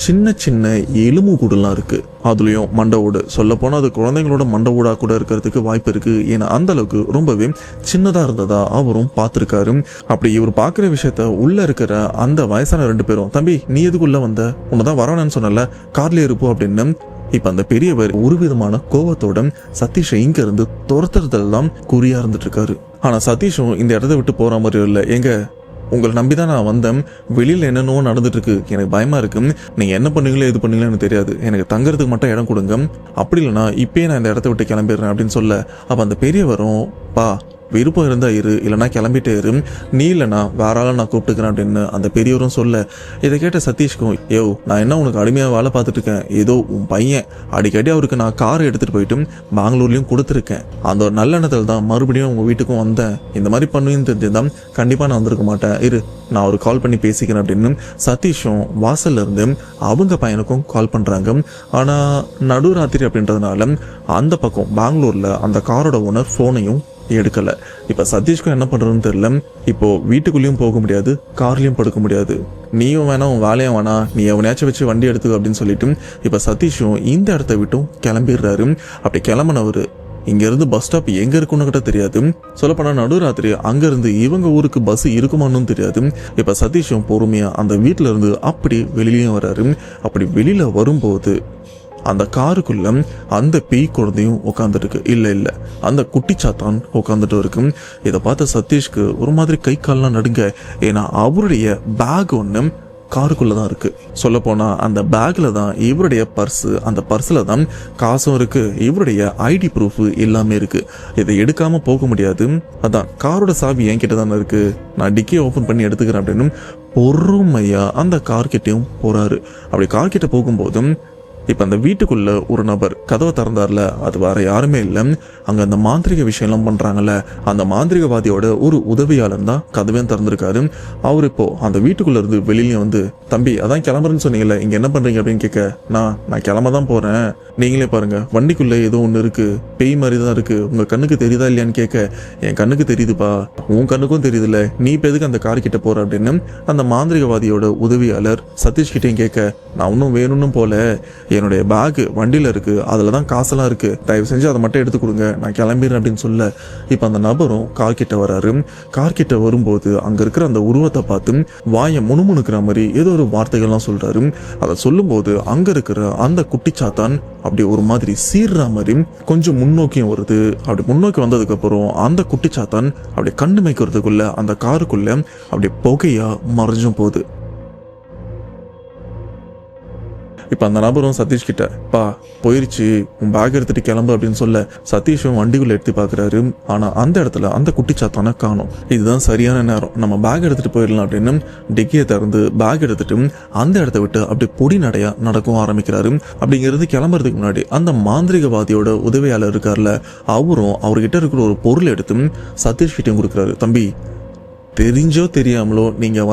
சின்ன சின்ன எலும்பு கூடலாம் இருக்கு. அதுலயும் மண்டவோடு, சொல்ல போனால் அது குழந்தைங்களோட மண்டவோடா கூட இருக்கிறதுக்கு வாய்ப்பு இருக்கு. ஏன்னா அந்த அளவுக்கு ரொம்பவே சின்னதா இருந்ததா அவரும் பார்த்துருக்காரு. அப்படி இவர் பார்க்குற விஷயத்த உள்ள இருக்கிற அந்த வயசான 2 பேரும், தம்பி நீ எதுக்குள்ள வந்த, உன்னதான் வரணும்னு சொன்னல, கார்ல இருப்போம் அப்படின்னு இப்ப அந்த பெரியவர் ஒரு விதமான கோபத்தோட சதீஷை இங்க இருந்து துரத்துறதுல தான் குறியா இருந்துட்டு இருக்காரு. ஆனா சதீஷும் இந்த இடத்த விட்டு போற மாதிரி இல்லை. எங்க உங்களை நம்பிதான் நான் வந்தேன், வெளியில என்னென்னவோ நடந்துட்டு இருக்கு, எனக்கு பயமா இருக்கு, நீங்க என்ன பண்ணீங்களோ எது பண்ணீங்களோ எனக்கு தெரியாது, எனக்கு தங்கறதுக்கு மட்டும் இடம் கொடுங்க, அப்படி இல்லைன்னா இப்பயே நான் இந்த இடத்த விட்டு கிளம்பிடுறேன் அப்படின்னு சொல்ல, அப்ப அந்த பெரியவரும் பா விருப்பம் இருந்தா இரு, இல்லைனா கிளம்பிட்டே இரு, நீ இல்லைனா வேற ஆளை நான் கூப்பிட்டுக்கிறேன் அப்படின்னு அந்த பெரியவரும் சொல்ல, இதை கேட்ட சதீஷ்க்கும், நான் என்ன உனக்கு அடிமையாக வேலை பார்த்துட்டு இருக்கேன், ஏதோ உன் பையன் அடிக்கடி அவருக்கு நான் காரை எடுத்துட்டு போயிட்டு பெங்களூர்லயும் கொடுத்துருக்கேன், அந்த ஒரு நல்லெண்ணத்தில் தான் மறுபடியும் உங்க வீட்டுக்கும் வந்தேன், இந்த மாதிரி பண்ணுவீன்னு தெரிஞ்சுதான் கண்டிப்பா நான் வந்திருக்க மாட்டேன், இரு நான் ஒரு கால் பண்ணி பேசிக்கிறேன் அப்படின்னு சதீஷும் வாசல்ல இருந்து அவங்க பையனுக்கும் கால் பண்றாங்க. ஆனா நடுராத்திரி அப்படின்றதுனால அந்த பக்கம் பெங்களூர்ல அந்த காரோட ஓனர் போனையும் எடுக்கல. இப்ப சதீஷ்க்கும் என்ன பண்றதுன்னு தெரியல. இப்போ வீட்டுக்குள்ளேயும் போக முடியாது, கார்லயும் படுக்க முடியாது, நீயும் வேணா உன் வேலையும் வேணா, நீ எவனையாச்சும் வச்சு வண்டி எடுத்துக்க அப்படின்னு சொல்லிட்டு இப்ப சதீஷும் இந்த இடத்த விட்டும் கிளம்பிடுறாரு. அப்படி கிளம்பினவரு இங்க இருந்து பஸ் ஸ்டாப் எங்க இருக்குன்னு கிட்ட தெரியாது. சொல்லப்போனா நடுராத்திரி அங்க இருந்து இவங்க ஊருக்கு பஸ் இருக்குமான்னு தெரியாது. இப்ப சதீஷும் பொறுமையா அந்த வீட்டுல இருந்து அப்படி வெளியிலயும் வர்றாரு. அப்படி வெளியில வரும்போது அந்த காருக்குள்ள அந்த பேய் குழந்தையும் உட்காந்துட்டு இருக்கு. இல்ல அந்த குட்டிச்சாத்தான் உட்காந்துட்டு இருக்கு. இதை பார்த்த சதீஷ்க்கு ஒரு மாதிரி கை கால்லாம் நடுங்க. ஏன்னா அவருடைய பேக் ஒன்று காருக்குள்ளதான் இருக்கு. சொல்ல போனா அந்த பேக்ல தான் இவருடைய பர்ஸ், அந்த பர்ஸ்ல தான் காசும் இருக்கு, இவருடைய ஐடி ப்ரூஃப் எல்லாமே இருக்கு. இதை எடுக்காம போக முடியாது. அதான் காரோட சாவி என்கிட்ட தானே இருக்கு, நான் டிக்கியை ஓபன் பண்ணி எடுத்துக்கிறேன் அப்படின்னு பொறுமையா அந்த கார் கிட்டையும் போறாரு. அப்படி கார் கிட்ட போகும்போதும் இப்ப அந்த வீட்டுக்குள்ள ஒரு நபர் கதவை திறந்தார்ல, அது வேற யாருமே இல்லை, அங்க அந்த மாந்திரிக விஷயம் எல்லாம் பண்றாங்கல்ல, அந்த மாந்திரிகவாதியோட ஒரு உதவியாளர் தான் கதவையும் திறந்திருக்காரு. அவர் இப்போ அந்த வீட்டுக்குள்ள இருந்து வெளியில வந்து, தம்பி அதான் கிளம்புறேன்னு சொன்னீங்கல்ல, இங்க என்ன பண்றீங்க அப்படின்னு கேட்க, நான் கிளம்ப தான் போறேன், நீங்களே பாருங்க வண்டிக்குள்ள ஏதோ ஒண்ணு இருக்கு, பேய் மாதிரி தான் இருக்கு, உங்க கண்ணுக்கு தெரியுதா இல்லையான்னு கேட்க, என் கண்ணுக்கு தெரியுதுப்பா, உன் கண்ணுக்கும் தெரியுதுல்ல, நீ இப்ப எதுக்கு அந்த கார் கிட்ட போற அப்படின்னு அந்த மாந்திரிகவாதியோட உதவியாளர் சதீஷ் கிட்டையும் கேட்க, நான் இன்னும் வேணும்னு போல, என்னுடைய பேக் வண்டியில இருக்கு, அதுல தான் காசெல்லாம் இருக்கு, தயவு செஞ்சு அதை மட்டும் எடுத்து கொடுங்க, நான் கிளம்பிடுறேன் அப்படின்னு சொல்ல, இப்ப அந்த நபரும் கார் கிட்ட வராரு. கார் கிட்ட வரும்போது அங்க இருக்கிற அந்த உருவத்தை பார்த்து வாயை முணுமுணுக்கிற மாதிரி ஏதோ ஒரு வார்த்தைகள்லாம் சொல்றாரு. அதை சொல்லும் போது அங்க இருக்கிற அந்த குட்டிச்சாத்தான் அப்படி ஒரு மாதிரி சீர்ற மாதிரி கொஞ்சம் முன்னோக்கியும் வருது. அப்படி முன்னோக்கி வந்ததுக்கு அப்புறம் அந்த குட்டிச்சாத்தான் அப்படி கண்ணு மைக்கிறதுக்குள்ள அந்த காருக்குள்ள அப்படி புகையா மறைஞ்சும் போகுது. இப்ப அந்த நபரும் சதீஷ் கிட்ட, பா போயிருச்சு, உன் பேக் எடுத்துட்டு கிளம்பு அப்படின்னு சொல்ல, சதீஷும் வண்டிக்குள்ள எடுத்து பாக்குறாரு. ஆனா அந்த இடத்துல அந்த குட்டிச்சாத்தான காணும். இதுதான் சரியான நேரம், நம்ம பேக் எடுத்துட்டு போயிடலாம் அப்படின்னு டிக்கியை திறந்து பேக் எடுத்துட்டு அந்த இடத்த விட்டு அப்படி பொடி நடையா நடக்கவும் ஆரம்பிக்கிறாரு. அப்படிங்கிறது கிளம்புறதுக்கு முன்னாடி அந்த மாந்திரிகவாதியோட உதவியாளர் இருக்கார்ல, அவரும் அவர்கிட்ட இருக்கிற ஒரு பொருள் எடுத்து சதீஷ் கிட்டையும் கொடுக்குறாரு. தம்பி தெரிஞ்சோ தெரியாமலோ நீங்க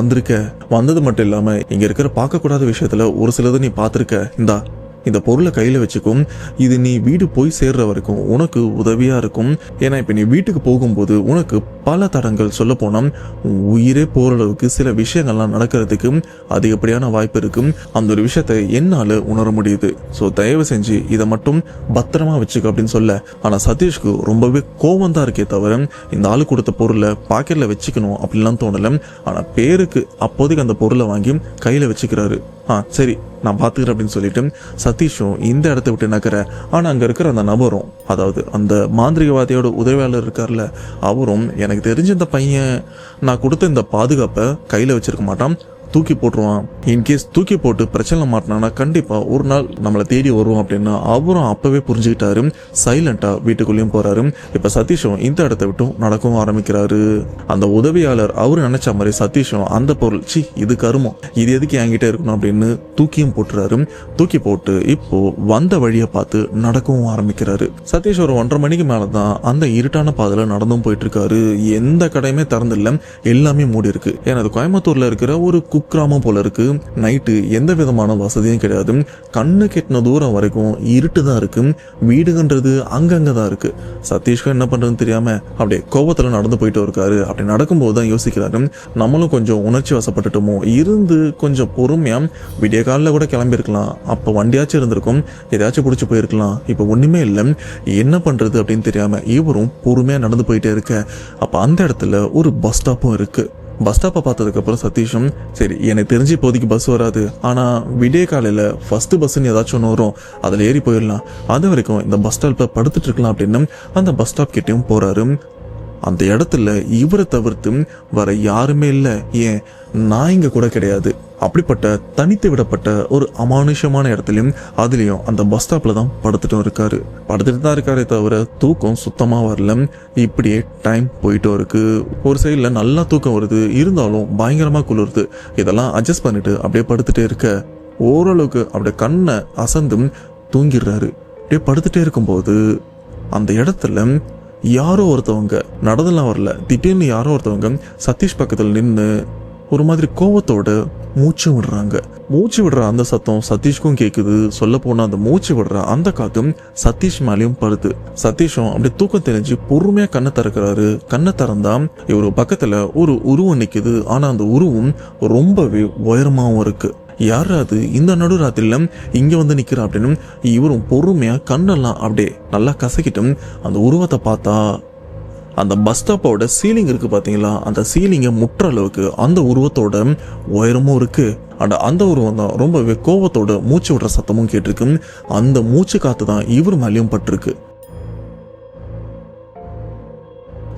வந்தது மட்டும் இல்லாம இங்க இருக்கிற பார்க்க கூடாத விஷயத்துல ஒரு சிலதை நீ பார்த்திருக்க, இந்த பொருளை கையில வச்சுக்கும், இது நீ வீடு போய் சேர்ற வரைக்கும் உனக்கு உதவியா இருக்கும். ஏன்னா இப்ப நீ வீட்டுக்கு போகும்போது உனக்கு பல தடங்கள், சொல்ல போனா உயிரே போற அளவுக்கு சில விஷயங்கள்லாம் நடக்கிறதுக்கு அதிகப்படியான வாய்ப்பு இருக்கு. அந்த ஒரு விஷயத்தை என்னால உணர முடியுது. ஸோ தயவு செஞ்சு இதை மட்டும் பத்திரமா வச்சுக்க அப்படின்னு சொல்ல, ஆனா சதீஷ்க்கு ரொம்பவே கோவம் தான் இருக்கே தவிர இந்த ஆளு கொடுத்த பொருளை பாக்கெட்ல வச்சுக்கணும் அப்படின்லாம் தோணல. ஆனா பேருக்கு அப்போதைக்கு அந்த பொருளை வாங்கி கையில வச்சுக்கிறாரு. சரி நான் பாத்துக்கிறேன் அப்படின்னு சொல்லிட்டு சதீஷும் இந்த இடத்த விட்டு நகர. ஆனா அங்க இருக்கிற அந்த நபரும், அதாவது அந்த மாந்திரிகவாதியோட உதவியாளர் இருக்கார்ல, அவரும் எனக்கு தெரிஞ்ச இந்த பையன் நான் கொடுத்த இந்த பாதுகாப்பை கையில வச்சிருக்க மாட்டான், தூக்கி போட்டுருவான், இன்கேஸ் தூக்கி போட்டு பிரச்சனை மாட்டினானா கண்டிப்பா ஒரு நாள் நம்மளை தேடி வருவோம் அப்படின்னு அவரும் அப்பவே புரிஞ்சுக்கிட்டாரு. சைலண்டா வீட்டுக்குள்ளேயும் போறாரு. இப்ப சதீஷும் இந்த இடத்த விட்டும் நடக்கவும் ஆரம்பிக்கிறாரு. அந்த உதவியாளர் அவரு நினைச்ச மாதிரி சதீஷும் அந்த பொருள் இது கருமம், இது எதுக்கு என்கிட்ட இருக்கணும் அப்படின்னு தூக்கியும் போட்டுறாரு. தூக்கி போட்டு இப்போ வந்த வழியை பார்த்து நடக்கவும் ஆரம்பிக்கிறாரு. சதீஷ் ஒரு 1:30 மணிக்கு மேலதான் அந்த இருட்டான பாதையில நடந்தும் போயிட்டு இருக்காரு. எந்த கடையுமே திறந்தில்ல, எல்லாமே மூடி இருக்கு. ஏன்னா அது கோயம்புத்தூர்ல இருக்கிற ஒரு குக்கிராமம் போல இருக்கு. நைட்டு எந்த விதமான வசதியும் கிடையாது. கண்ணு கெட்டின தூரம் வரைக்கும் இருட்டு தான் இருக்கு. வீடுகன்றது அங்கங்கதான் இருக்கு. சதீஷ்க்கு என்ன பண்றதுன்னு தெரியாம அப்படியே கோபத்துல நடந்து போயிட்டு இருக்காரு. அப்படி நடக்கும்போது தான் யோசிக்கிறாரு, நம்மளும் கொஞ்சம் உணர்ச்சி வசப்பட்டுட்டோமோ, இருந்து கொஞ்சம் பொறுமையா விடிய காலில் கூட கிளம்பி இருக்கலாம், அப்ப வண்டியாச்சும் இருந்திருக்கும், ஏதாச்சும் பிடிச்சி போயிருக்கலாம், இப்ப ஒண்ணுமே இல்லை, என்ன பண்றது அப்படின்னு தெரியாம இவரும் பொறுமையா நடந்து போயிட்டே இருக்க. அப்ப அந்த இடத்துல ஒரு பஸ் ஸ்டாப்பும் இருக்கு. பஸ் ஸ்டாப்பை பார்த்ததுக்கு அப்புறம் சதீஷும், சரி எனக்கு தெரிஞ்சு இப்போதைக்கு பஸ் வராது, ஆனா விடிய காலையில ஃபர்ஸ்ட் பஸ்ன்னு ஏதாச்சும் ஒன்று வரும், அதில் ஏறி போயிடலாம், அது வரைக்கும் இந்த பஸ் ஸ்டாப்ல படுத்துட்டு இருக்கலாம் அப்படின்னு அந்த பஸ் ஸ்டாப் கிட்டேயும் போறாரு. அந்த இடத்துல இவரை தவிர்த்து வர யாருமே இல்லை, ஏன் நான் இங்க கூட கிடையாது. அப்படிப்பட்ட தனித்து விடப்பட்ட ஒரு அமானுஷமான இடத்துலயும் அதுலயும் அந்த பஸ் ஸ்டாப்ல தான் படுத்துட்டும் இருக்காரு. படுத்துட்டு தான் இருக்காரே தவிர தூக்கம் சுத்தமா வரல. இப்படியே டைம் போயிட்டும் இருக்கு. ஒரு சைட்ல நல்லா தூக்கம் வருது, இருந்தாலும் பயங்கரமா குளிருது. இதெல்லாம் அட்ஜஸ்ட் பண்ணிட்டு அப்படியே படுத்துட்டே இருக்க ஓரளவுக்கு அப்படியே கண்ணை அசந்தும் தூங்கிடுறாரு. அப்படியே படுத்துட்டே இருக்கும்போது அந்த இடத்துல யாரோ ஒருத்தவங்க, நடந்தெல்லாம் வரல, திடீர்னு யாரோ ஒருத்தவங்க சதீஷ் பக்கத்தில் நின்று ஒரு மாதிரி கோவத்தோட மூச்சு விடுறாங்க. மூச்சு விடுற அந்த சத்தம் சதீஷ்க்கும் கேக்குது. சொல்ல போனா அந்த மூச்சு விடுற அந்த காத்தும் சதீஷ் மேலேயும் படுது. சதீஷும் அப்படியே தூக்கம் தெரிஞ்சு பொறுமையா கண்ணை திறக்கிறாரு. கண்ணை திறந்தா இவரு பக்கத்துல ஒரு உருவம் நிக்குது. ஆனா அந்த உருவம் ரொம்பவே உயரமாவும் இருக்கு. யாரு அது இந்த நடுராத்திரில இங்க வந்து நிக்கிறா அப்படின்னு இவரும் பொறுமையா கண்ணெல்லாம் அப்படியே நல்லா கசக்கிட்டும் அந்த உருவத்தை பார்த்தா, அந்த பஸ் ஸ்டாப்போட சீலிங் இருக்கு பாத்தீங்களா, அந்த சீலிங்கை முற்ற அளவுக்கு அந்த உருவத்தோட உயரமும் இருக்கு. அந்த உருவம் தான் ரொம்பவே கோவத்தோட மூச்சு விடுற சத்தமும் கேட்டிருக்கு. அந்த மூச்சு காத்து தான் இவர் மேலேயும் பட்டிருக்கு.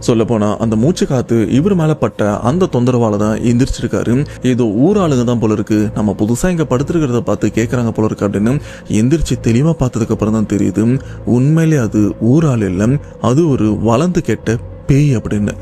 சொல்ல போனா அந்த மூச்சு காத்து இவர் மேல பட்ட அந்த தொந்தரவால தான் எந்திரிச்சிருக்காரு. ஏதோ ஊர் ஆளுங்க தான் போல இருக்கு, நம்ம புதுசா இங்க படுத்துருக்கிறத பார்த்து கேட்கறாங்க போல இருக்கு அப்படின்னு எந்திரிச்சு தெளிவா பார்த்ததுக்கு அப்புறம் தான் தெரியுது உண்மையிலே அது ஊர் ஆள் இல்லை, அது ஒரு வளர்ந்து கெட்ட பேய் அப்படின்னு.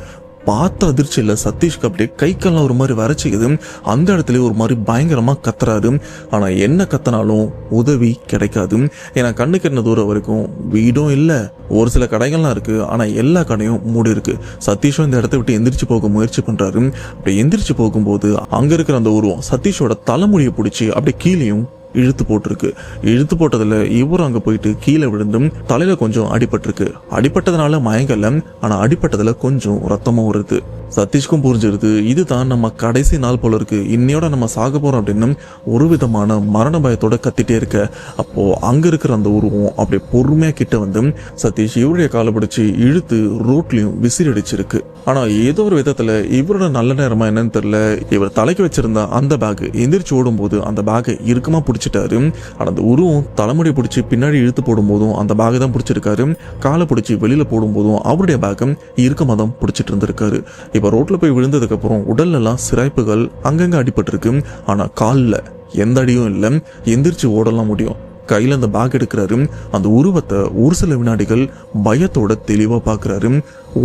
பார்த்த அதிர்ச்சியில் சதீஷ்க்கு அப்படியே கை கால்லாம் ஒரு மாதிரி வரைச்சிக்குது. அந்த இடத்துல ஒரு மாதிரி பயங்கரமா கத்துறாரு. ஆனா என்ன கத்தினாலும் உதவி கிடைக்காது. ஏன்னா கண்ணு கெட்டின தூரம் வரைக்கும் வீடும் இல்லை, ஒரு சில கடைகள்லாம் இருக்கு, ஆனா எல்லா கடையும் மூடி இருக்கு. சதீஷும் இந்த இடத்த விட்டு எந்திரிச்சு போக முயற்சி பண்றாரு. அப்படி எந்திரிச்சு போகும்போது அங்க இருக்கிற அந்த உருவம் சதீஷோட தலைமுடியை பிடிச்சி அப்படியே கீழேயும் இழுத்து போட்டிருக்கு. இழுத்து போட்டதுல இவரும் அங்க போயிட்டு கீழே விழுந்தும் தலையில கொஞ்சம் அடிபட்டிருக்கு. அடிபட்டதுனால மயங்கல, ஆனா அடிபட்டதுல கொஞ்சம் ரத்தமும் வருது. சதீஷ்க்கும் புரிஞ்சிருது இதுதான் நம்ம கடைசி நாள் போல இருக்கு, இன்னையோட நம்ம சாக போறோம் அப்படின்னு ஒரு விதமான மரண பயத்தோட கத்திட்டே இருக்க. அப்போ அங்க இருக்கிற அந்த உருவம் அப்படியே பொறுமையா கிட்ட வந்து சதீஷ் இவருடைய காலை பிடிச்சி இழுத்து ரோட்லயும் விசிறி அடிச்சிருக்கு. ஆனா ஏதோ ஒரு விதத்துல இவரோட நல்ல நேரமா என்னன்னு தெரியல, இவர் தலைக்கு வச்சிருந்த அந்த பேக் எந்திரிச்சு ஓடும் போது அந்த பேக்கை இறுக்கமா பிடிச்சிட்டாரு. ஆனா அந்த உருவம் தலைமுடி பிடிச்சி பின்னாடி இழுத்து போடும் போதும் அந்த பேக்கை தான் பிடிச்சிருக்காரு. காலை பிடிச்சி வெளியில போடும் போதும் அவருடைய பேக்கை இறுக்கமா தான் பிடிச்சிட்டு இருந்திருக்காரு. இப்ப ரோட்ல போய் விழுந்ததுக்கு அப்புறம் உடல்ல எல்லாம் சிராய்ப்புகள் அங்கங்க அடிபட்டிருக்கு. ஆனா கால்ல எந்த அடியும் இல்லை, எந்திரிச்சு ஓடலாம் முடியும். கையில அந்த பேக் எடுக்கிறாரு. அந்த உருவத்தை ஒரு சில வினாடிகள் பயத்தோட தெளிவா பாக்குறாரு.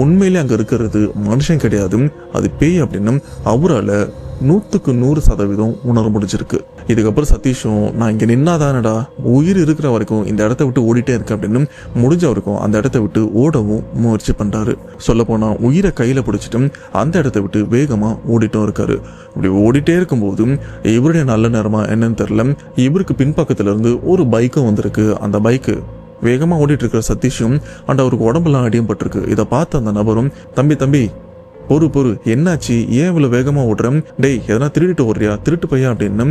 உண்மையிலே அங்க இருக்கிறது மனுஷன் கிடையாது, அது பேய் அப்படின்னு அவரால் 100% உணர முடிஞ்சிருக்கு. இதுக்கப்புறம் சதீஷும் நான் இங்க நின்னாதானடா உயிர் இருக்கிற வரைக்கும் இந்த இடத்த விட்டு ஓடிட்டே இருக்கேன் அப்படின்னு முடிஞ்ச வரைக்கும் அந்த இடத்த விட்டு ஓடவும் முயற்சி பண்றாரு. சொல்ல போனா உயிரை கையில பிடிச்சிட்டு அந்த இடத்த விட்டு வேகமா ஓடிட்டும் இருக்காரு. இப்படி ஓடிட்டே இருக்கும்போது இவருடைய நல்ல நேரமா என்னன்னு தெரியல, இவருக்கு பின்பக்கத்துல இருந்து ஒரு பைக்கும் வந்திருக்கு. அந்த பைக்கு வேகமா ஓடிட்டு இருக்கிற சதீஷும் அவருக்கு உடம்பெல்லாம் அடியும் பட்டிருக்கு. இதை பார்த்த அந்த நபரும் தம்பி பொறு என்னாச்சு, ஏன் இவ்வளவு வேகமா ஓடுறேன், டேய் எதனா திருடிட்டு ஓடுறியா, திருட்டு பையா அப்படின்னு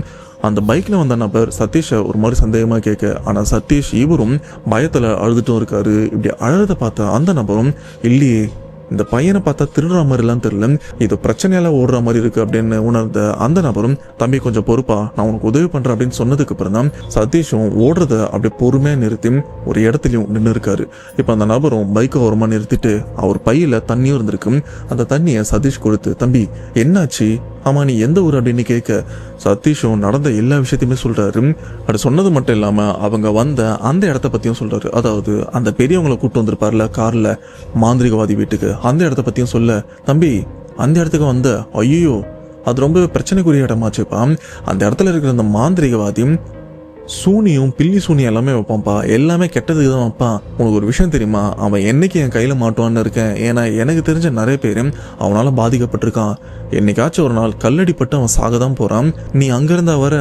அந்த பைக்ல வந்த நபர் சதீஷை ஒரு மாதிரி சந்தேகமா கேட்க. ஆனா சதீஷ் இவரும் பயத்துல அழுதுட்டும் இருக்காரு. இப்படி அழுத பார்த்த அந்த நபரும் இல்லையே இந்த பையனை பார்த்தா திருடுற மாதிரிலாம் தெரியல, இது பிரச்சனையால ஓடுற மாதிரி இருக்கு அப்படின்னு உணர்ந்த அந்த நபரும் தம்பி கொஞ்சம் பொறுப்பா நான் உனக்கு உதவி பண்றேன் அப்படின்னு சொன்னதுக்கு அப்புறம் தான் சதீஷும் ஓடுறத அப்படியே பொறுமையா நிறுத்தி ஒரு இடத்துலயும் நின்று இருக்காரு. இப்ப அந்த நபரும் பைக்கை ஓரமா நிறுத்திட்டு அவர் பையில தண்ணியும் இருந்திருக்கு. அந்த தண்ணியை சதீஷ் கொடுத்து தம்பி என்னாச்சு, ஆமா நீ எந்த ஊர் அப்படின்னு கேட்க சதீஷும் நடந்த எல்லா விஷயத்தையுமே சொல்றாரு. அது சொன்னது மட்டும் இல்லாம அவங்க வந்த அந்த இடத்த பத்தியும் சொல்றாரு. அதாவது அந்த பெரியவங்களை கூட்டு வந்திருப்பார்ல கார்ல மாந்திரிகவாதி வீட்டுக்கு, அந்த இடத்த பத்தியும் சொல்ல தம்பி அந்த இடத்துக்கு வந்த ஐயோ அது ரொம்ப பிரச்சனைக்குரிய இடமாச்சுப்பா, அந்த இடத்துல இருக்கிற அந்த மாந்திரிகவாதியும் சூனியும் பில்லி சூனியம் எல்லாமே வைப்பான்ப்பா, எல்லாமே கெட்டதுக்கு தான் வைப்பான். உனக்கு ஒரு விஷயம் தெரியுமா, அவன் என்னைக்கு என் கையில் மாட்டுவான்னு இருக்கேன். ஏன்னா எனக்கு தெரிஞ்ச நிறைய பேர் அவனால பாதிக்கப்பட்டிருக்கான். என்னைக்காச்சும் ஒரு நாள் கல்லடிப்பட்டு அவன் சாக தான் போறான். நீ அங்கிருந்தா வர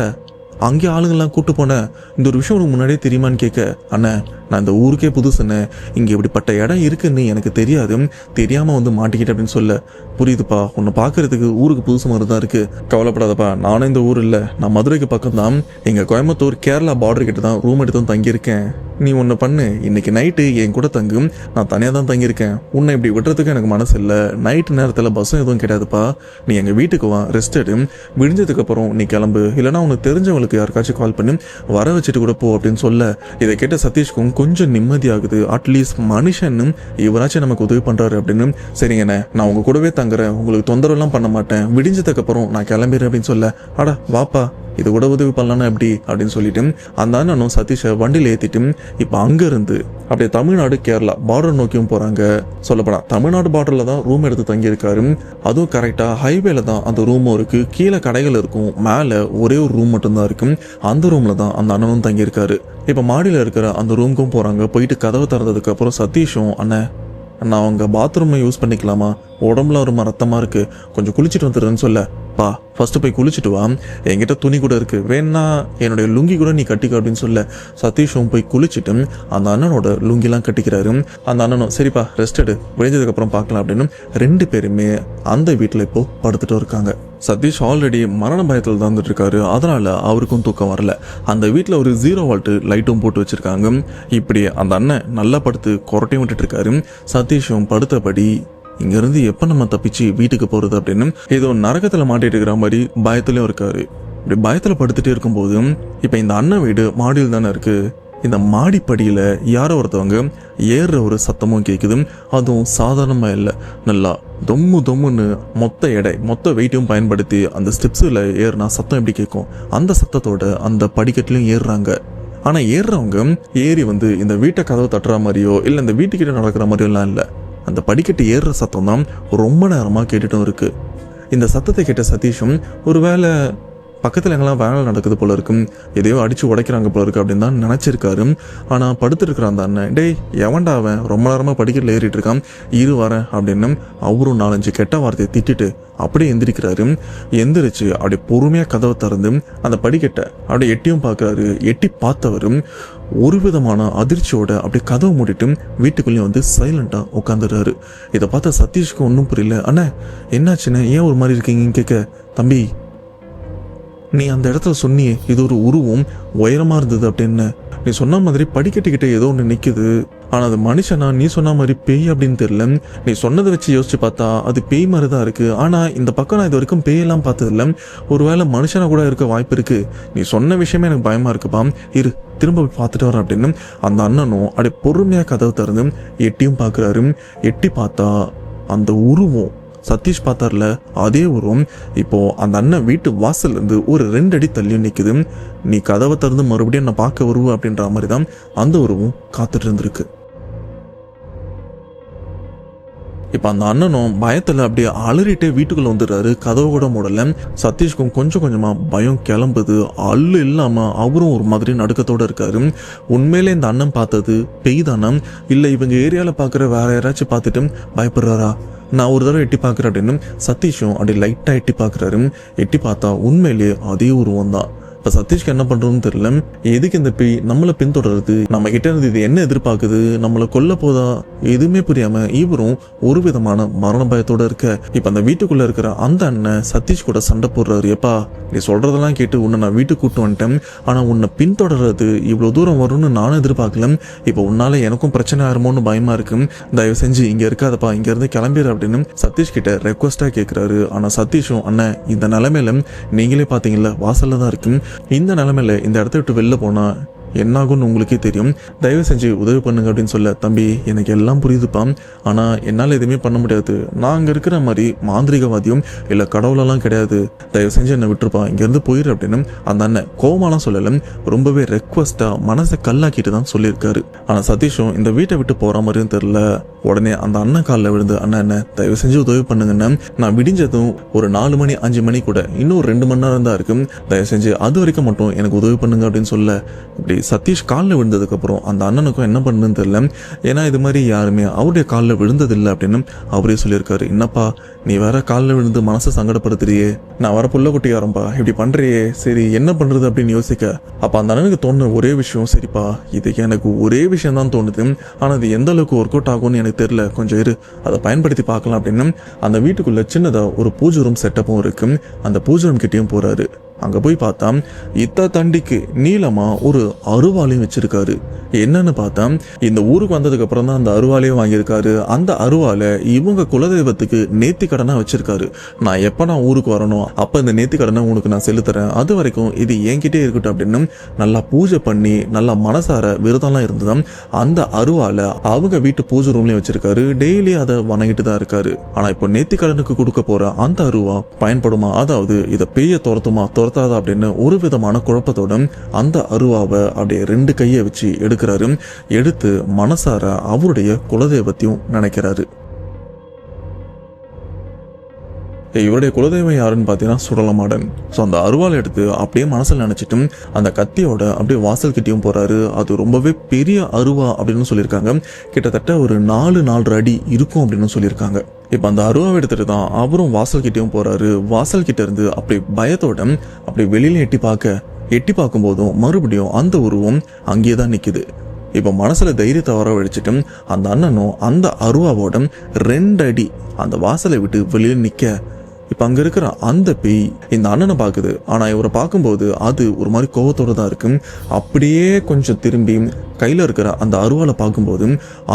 அங்கே ஆளுங்கள்லாம் கூட்டு போன இந்த ஒரு விஷயம் உனக்கு முன்னாடியே தெரியுமான்னு கேட்க அண்ணே நான் இந்த ஊருக்கே புதுசுன்னு, இங்கே இப்படிப்பட்ட இடம் இருக்குன்னு எனக்கு தெரியாது, தெரியாமல் வந்து மாட்டிக்கிட்டேன் அப்படின்னு சொல்ல புரியுதுப்பா, உன்னை பார்க்கறதுக்கு ஊருக்கு புதுசு மாதிரி தான் இருக்கு, கவலைப்படாதப்பா, நானும் இந்த ஊர் இல்லை, நான் மதுரைக்கு பக்கம் தான், எங்கள் கோயம்புத்தூர் கேரளா பார்டர் கிட்ட தான் ரூம் எடுத்து தங்கியிருக்கேன். நீ ஒன்று பண்ணு, இன்னைக்கு நைட்டு என் கூட தங்கும், நான் தனியாக தான் தங்கியிருக்கேன், உன்னை இப்படி விடுறதுக்கு எனக்கு மனசு இல்லை, நைட்டு நேரத்தில் பஸ்ஸும் எதுவும் கிடையாதுப்பா, நீ எங்கள் வீட்டுக்கு வா, ரெஸ்ட் எடு, விடிஞ்சதுக்கப்புறம் நீ கிளம்பு, இல்லைனா உனக்கு தெரிஞ்சவங்களுக்கு யாருக்காச்சும் கால் பண்ணி வர வச்சுட்டு கூட போ அப்படின்னு சொல்ல இதை கேட்ட சதீஷ்கும் கொஞ்சம் நிம்மதியாகுது. அட்லீஸ்ட் மனுஷன்னு இவராச்சும் நமக்கு உதவி பண்றாரு அப்படின்னு. சரிங்கண்ணே நான் உங்க கூடவே தங்குறேன், உங்களுக்கு தொந்தரவுலாம் பண்ண மாட்டேன், விடிஞ்சதுக்கு அப்புறம் நான் கிளம்பிடுறேன் அப்படின்னு சொல்ல அடா வாப்பா இது கூட உதவி பண்ணலான்னா எப்படி அப்படின்னு சொல்லிட்டு அந்த அண்ணனும் சதீஷை வண்டியில் ஏற்றிட்டு இப்போ அங்கேருந்து அப்படியே தமிழ்நாடு கேரளா பார்டர் நோக்கியும் போகிறாங்க. சொல்லப்போனா தமிழ்நாடு பார்டரில் தான் ரூம் எடுத்து தங்கியிருக்காரு. அதுவும் கரெக்டாக ஹைவேல தான் அந்த ரூமும் இருக்குது, கீழே கடைகள் இருக்கும், மேலே ஒரே ஒரு ரூம் மட்டும்தான் இருக்கு. அந்த ரூமில் தான் அந்த அண்ணனும் தங்கியிருக்காரு. இப்போ மாடியில் இருக்கிற அந்த ரூமுக்கும் போகிறாங்க. போயிட்டு கதவை திறந்ததுக்கு அப்புறம் சதீஷும் அண்ணன் நான் அவங்க பாத்ரூமை யூஸ் பண்ணிக்கலாமா, உடம்புல ரொம்ப ரத்தமாக இருக்குது, கொஞ்சம் குளிச்சுட்டு வந்துடுறேன்னு சொல்ல பா ஃபர்ஸ்ட் போய் குளிச்சுட்டு வா, என்கிட்ட துணி கூட இருக்கு, வேணா என்னுடைய லுங்கி கூட நீ கட்டிக்க அப்படின்னு சொல்ல சதீஷும் போய் குளிச்சுட்டு அந்த அண்ணனோட லுங்கிலாம் கட்டிக்கிறாரு. அந்த அண்ணனும் சரிப்பா ரெஸ்ட் எடு, விளைஞ்சதுக்கு அப்புறம் பார்க்கலாம் அப்படின்னு ரெண்டு பேருமே அந்த வீட்டில் இப்போ படுத்துட்டு இருக்காங்க. சதீஷ் ஆல்ரெடி மரண பயத்தில் தான் வந்துட்டு இருக்காரு, அதனால அவருக்கும் தூக்கம் வரல. அந்த வீட்டில் ஒரு 0 வால்ட் லைட்டும் போட்டு வச்சிருக்காங்க. இப்படி அந்த அண்ணன் நல்லா படுத்து கொரட்டையும் விட்டுட்டு இருக்காரு. சதீஷும் படுத்தபடி இங்கிருந்து எப்ப நம்ம தப்பிச்சு வீட்டுக்கு போறது அப்படின்னு ஏதோ நரகத்துல மாட்டிட்டு இருக்கிற மாதிரி பயத்துலயும் இருக்காரு. இப்படி பயத்துல படுத்துட்டே இருக்கும்போது இப்ப இந்த அண்ணன் வீடு மாடியில் தானே இருக்கு. இந்த மாடிப்படியில யாரோ ஒருத்தவங்க ஏறுற ஒரு சத்தமும் கேட்குது. அதுவும் சாதாரணமா இல்லை, நல்லா தொம்மு தொம்முன்னு மொத்த எடை மொத்த வெயிட்டையும் பயன்படுத்தி அந்த ஸ்டெப்ஸில் ஏறினா சத்தம் எப்படி கேட்கும், அந்த சத்தத்தோட அந்த படிக்கட்டுலையும் ஏறுறாங்க. ஆனா ஏறுறவங்க ஏறி வந்து இந்த வீட்டை கதவை தட்டுற மாதிரியோ இல்லை இந்த வீட்டுக்கிட்ட நடக்கிற மாதிரியோ எல்லாம் இல்லை, அந்த படிக்கட்டு ஏறுற சத்தம் தான் ரொம்ப நேரமாக கேட்டுட்டும் இருக்கு. இந்த சத்தத்தை கேட்ட சதீஷும் ஒருவேளை பக்கத்தில் எங்கெல்லாம் வேலை நடக்குது போல இருக்கும், எதையோ அடிச்சு உடைக்கிறாங்க போல இருக்கு அப்படின்னு தான் நினைச்சிருக்காரு. ஆனால் படுத்துட்டு இருக்கிற அந்த அண்ணன் டேய் எவன்டா அவன் ரொம்ப நேரமாக படிக்கட்டில் ஏறிட்டு இருக்கான், இரு வரேன் அப்படின்னு அவரும் 4-5 கெட்ட வார்த்தையை திட்டிட்டு அப்படியே எந்திரிக்கிறாரு. எந்திரிச்சு அப்படியே பொறுமையாக கதவை திறந்து அந்த படிக்கட்டை அப்படியே எட்டியும் பார்க்குறாரு. எட்டி பார்த்தவரும் ஒரு விதமான அதிர்ச்சியோட அப்படியே கதவை மூடிட்டு வீட்டுக்குள்ளேயும் வந்து சைலண்டா உட்காந்துடுறாரு. இதை பார்த்தா சதீஷ்க்கு ஒன்றும் புரியல. அண்ணா என்னாச்சுன்னு ஏன் ஒரு மாதிரி இருக்கீங்கன்னு கேட்க தம்பி நீ அந்த இடத்துல சொன்னியே இது ஒரு உருவம் உயரமா இருந்தது அப்படின்னு, நீ சொன்ன மாதிரி படிக்கட்டுக்கிட்ட ஏதோ ஒன்று நிற்குது, ஆனால் அது மனுஷனா நீ சொன்ன மாதிரி பேய் அப்படின்னு தெரியல, நீ சொன்னதை வச்சு யோசிச்சு பார்த்தா அது பேய் மாதிரி தான் இருக்கு, ஆனால் இந்த பக்கம் நான் இது வரைக்கும் பேயெல்லாம் பார்த்ததில்ல, ஒருவேளை மனுஷனா கூட இருக்க வாய்ப்பு இருக்கு, நீ சொன்ன விஷயமே எனக்கு பயமா இருக்குப்பா, இரு திரும்ப போய் பார்த்துட்டு வரேன் அப்படின்னு அந்த அண்ணனும் அப்படியே பொறுமையாக கதவை திறந்து எட்டியும் பார்க்குறாரு. எட்டி பார்த்தா அந்த உருவம் சதீஷ் பார்த்தார்ல அதே உருவம் இப்போ அந்த அண்ணன் வீட்டு வாசல்ல இருந்து ஒரு 2 அடி தள்ளியும் நிற்குது. நீ கதவை திறந்து மறுபடியும் நான் பார்க்க வருவேன் அப்படின்ற மாதிரி தான் அந்த உருவம் காத்துட்டு இருந்திருக்கு. இப்போ அந்த அண்ணனும் பயத்தில் அப்படியே அலறிட்டே வீட்டுக்குள்ள வந்துடுறாரு. கதவு கூட மூடல. சதீஷ்க்கும் கொஞ்சம் கொஞ்சமா பயம் கிளம்புது. அள்ளு இல்லாம அவரும் ஒரு மாதிரி நடுக்கத்தோட இருக்காரு. உண்மையிலே இந்த அண்ணன் பார்த்தது பேய் தானா இல்லை இவங்க ஏரியால பார்க்குற வேற யாராச்சும் பார்த்துட்டு பயப்படுறாரா, நான் ஒரு தடவை எட்டி பார்க்குறேன் அப்படின்னு சதீஷும் அப்படி லைட்டாக எட்டி பார்க்குறாரு. எட்டி பார்த்தா உண்மையிலேயே அதே உருவம் தான். இப்ப சதீஷ்க்கு என்ன பண்றதுன்னு தெரியல. எதுக்கு இந்த பேய் நம்மளை பின்தொடருது, நம்ம கிட்ட இருந்து இது என்ன எதிர்பார்க்குது, நம்மளை கொல்ல போதா, எதுவுமே புரியாம இவரும் ஒரு விதமான மரண பயத்தோட இருக்க. இப்ப அந்த வீட்டுக்குள்ள இருக்கிற அந்த அண்ணன் சதீஷ் கூட சண்டை போடுறாரு. எப்பா நீ சொல்றதெல்லாம் கேட்டு உன்னை நான் வீட்டுக்கு கூட்டு வந்துட்டேன், ஆனா உன்னை பின்தொடர்றது இவ்வளவு தூரம் வரும்னு நானும் எதிர்பார்க்கல. இப்ப உன்னால எனக்கும் பிரச்சனை ஆயிருமோன்னு பயமா இருக்கு, தயவு செஞ்சு இங்க இருக்காதப்பா, இங்க இருந்து கிளம்பிடு அப்படின்னு சதீஷ் கிட்ட ரெக்வஸ்டா கேட்கிறாரு. ஆனா சதீஷும், அண்ணன் இந்த நிலைமையில நீங்களே பாத்தீங்கல்ல வாசல்ல தான் இருக்கு, இந்த நிலைமையில இந்த இடத்த விட்டு வெளில போனா என்னாகும்னு உங்களுக்கே தெரியும், தயவு செஞ்சு உதவி பண்ணுங்க அப்படின்னு சொல்ல, தம்பி எனக்கு எல்லாம் புரியுதுப்பா, ஆனா என்னால எதுவுமே பண்ண முடியாது, நான் அங்க இருக்கிற மாதிரி மாந்திரிகவாதியும் இல்ல கடவுளெல்லாம் கிடையாது, தயவு செஞ்சு என்னை விட்டுருப்பா, இங்க இருந்து போயிரு அப்படின்னு அந்த அண்ணன் கோமாலாம் சொல்லல, ரொம்பவே ரெக்வஸ்டா மனசை கல்லாக்கிட்டு தான் சொல்லியிருக்காரு. ஆனா சதீஷும் இந்த வீட்டை விட்டு போற மாதிரியும் தெரியல. உடனே அந்த அண்ணன் காலில் விழுந்து, அண்ணன் என்ன தயவு செஞ்சு உதவி பண்ணுங்கன்னு, நான் விடிஞ்சதும் ஒரு 4 மணி 5 மணி கூட இன்னும் 2 மணி நேரம் தான் இருக்கு, தயவு செஞ்சு அது வரைக்கும் மட்டும் எனக்கு உதவி பண்ணுங்க அப்படின்னு சொல்ல, இப்படி சதீஷ் காலில் விழுந்ததுக்கு அப்புறம் அந்த அண்ணனுக்கும் என்ன பண்ணுன்னு தெரியல. ஏன்னா இது மாதிரி யாருமே அவருடைய காலில் விழுந்ததில்லை அப்படின்னு அவரே சொல்லியிருக்காரு. என்னப்பா நீ வேற காலில் விழுந்து மனசை சங்கடப்படுத்துறியே, நான் வர புள்ள குட்டியாரம்பா, இப்படி பண்றியே, சரி என்ன பண்றது அப்படின்னு யோசிக்க, அப்ப அந்த அண்ணனுக்கு தோணுன ஒரே விஷயம், சரிப்பா இதுக்கு எனக்கு ஒரே விஷயம் தான் தோணுது, ஆனா அது எந்த அளவுக்கு ஒர்க் அவுட் ஆகும்னு எனக்கு தெரியல, கொஞ்சம் இரு அதை பயன்படுத்தி பார்க்கலாம் அப்படின்னு அந்த வீட்டுக்குள்ள சின்னதா ஒரு பூஜை ரூம் செட்டப்பும் இருக்கு. அந்த பூஜை ரூம் கிட்டேயும் போறாரு. அங்க போய் பார்த்தா இத்த தண்டிக்கு நீளமா ஒரு அருவாளையும் வச்சிருக்காரு. என்னன்னு பார்த்தா இந்த ஊருக்கு வந்ததுக்கு அப்புறம் தான் அந்த அருவாளையும் வாங்கியிருக்காரு. அந்த அருவாலை இவங்க குலதெய்வத்துக்கு நேர்த்தி கடனா வச்சிருக்காரு. நான் எப்ப நான் ஊருக்கு வரணும் அப்ப இந்த நேர்த்தி கடனை உனக்கு நான் செலுத்துறேன், அது வரைக்கும் இது என்கிட்டே இருக்கட்டும் அப்படின்னு நல்லா பூஜை பண்ணி நல்லா மனசார விரதம்லாம் இருந்ததும் அந்த அருவாலை அவங்க வீட்டு பூஜை ரூம்லயும் வச்சிருக்காரு. டெய்லி அதை வணங்கிட்டு தான் இருக்காரு. ஆனா இப்போ நேர்த்தி கடனுக்கு கொடுக்க போற அந்த அருவா பயன்படுமா, அதாவது இதை பேய துரத்துமா துரத்தாதா அப்படின்னு ஒரு விதமான குழப்பத்தோட அந்த அருவாவை அப்படியே 2 கையை வச்சு எடுக்கிறாரு. எடுத்து மனசார அவருடைய குலதெய்வத்தையும் நினைக்கிறாரு. இவருடைய குலதெய்வம் யாருன்னு பார்த்தீங்கன்னா சுடலமாடன். ஸோ அந்த அருவாள் எடுத்து அப்படியே மனசில் நினச்சிட்டு அந்த கத்தியோட அப்படியே வாசல் கிட்டேயும் போகிறாரு. அது ரொம்பவே பெரிய அருவா அப்படின்னு சொல்லியிருக்காங்க. கிட்டத்தட்ட ஒரு 4-4.5 அடி இருக்கும் அப்படின்னு சொல்லியிருக்காங்க. இப்போ அந்த அருவாவை எடுத்துட்டு தான் அவரும் வாசல் கிட்டேயும் போகிறாரு. வாசல் கிட்ட இருந்து அப்படி பயத்தோட அப்படி வெளியில எட்டி பார்க்கும்போதும் மறுபடியும் அந்த உருவம் அங்கேயே தான் நிற்குது. இப்போ மனசுல தைரியத்தை வரவழைச்சிட்டு அந்த அண்ணனும் அந்த அருவாவோட 2 அடி அந்த வாசலை விட்டு வெளியே நிற்க, இப்போ அங்கே இருக்கிற அந்த பேய் இந்த அண்ணனை பார்க்குது. ஆனால் இவரை பார்க்கும்போது அது ஒரு மாதிரி கோவத்தோடு தான் இருக்கு. அப்படியே கொஞ்சம் திரும்பி கையில் இருக்கிற அந்த அருவாலை பார்க்கும்போது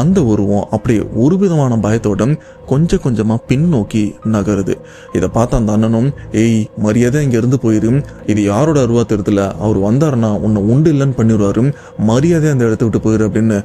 அந்த உருவம் அப்படியே ஒரு விதமான பயத்தோட கொஞ்சம் கொஞ்சமாக பின்னோக்கி நகருது. இதை பார்த்த அந்த அண்ணனும், ஏய் மரியாதை இங்கேருந்து போயிரு, இது யாரோட அருவா தெரியல, அவர் வந்தாருன்னா உன்னை உண்டு இல்லைன்னு பண்ணிடுவாரு, மரியாதை அந்த இடத்த விட்டு போயிரு அப்படின்னு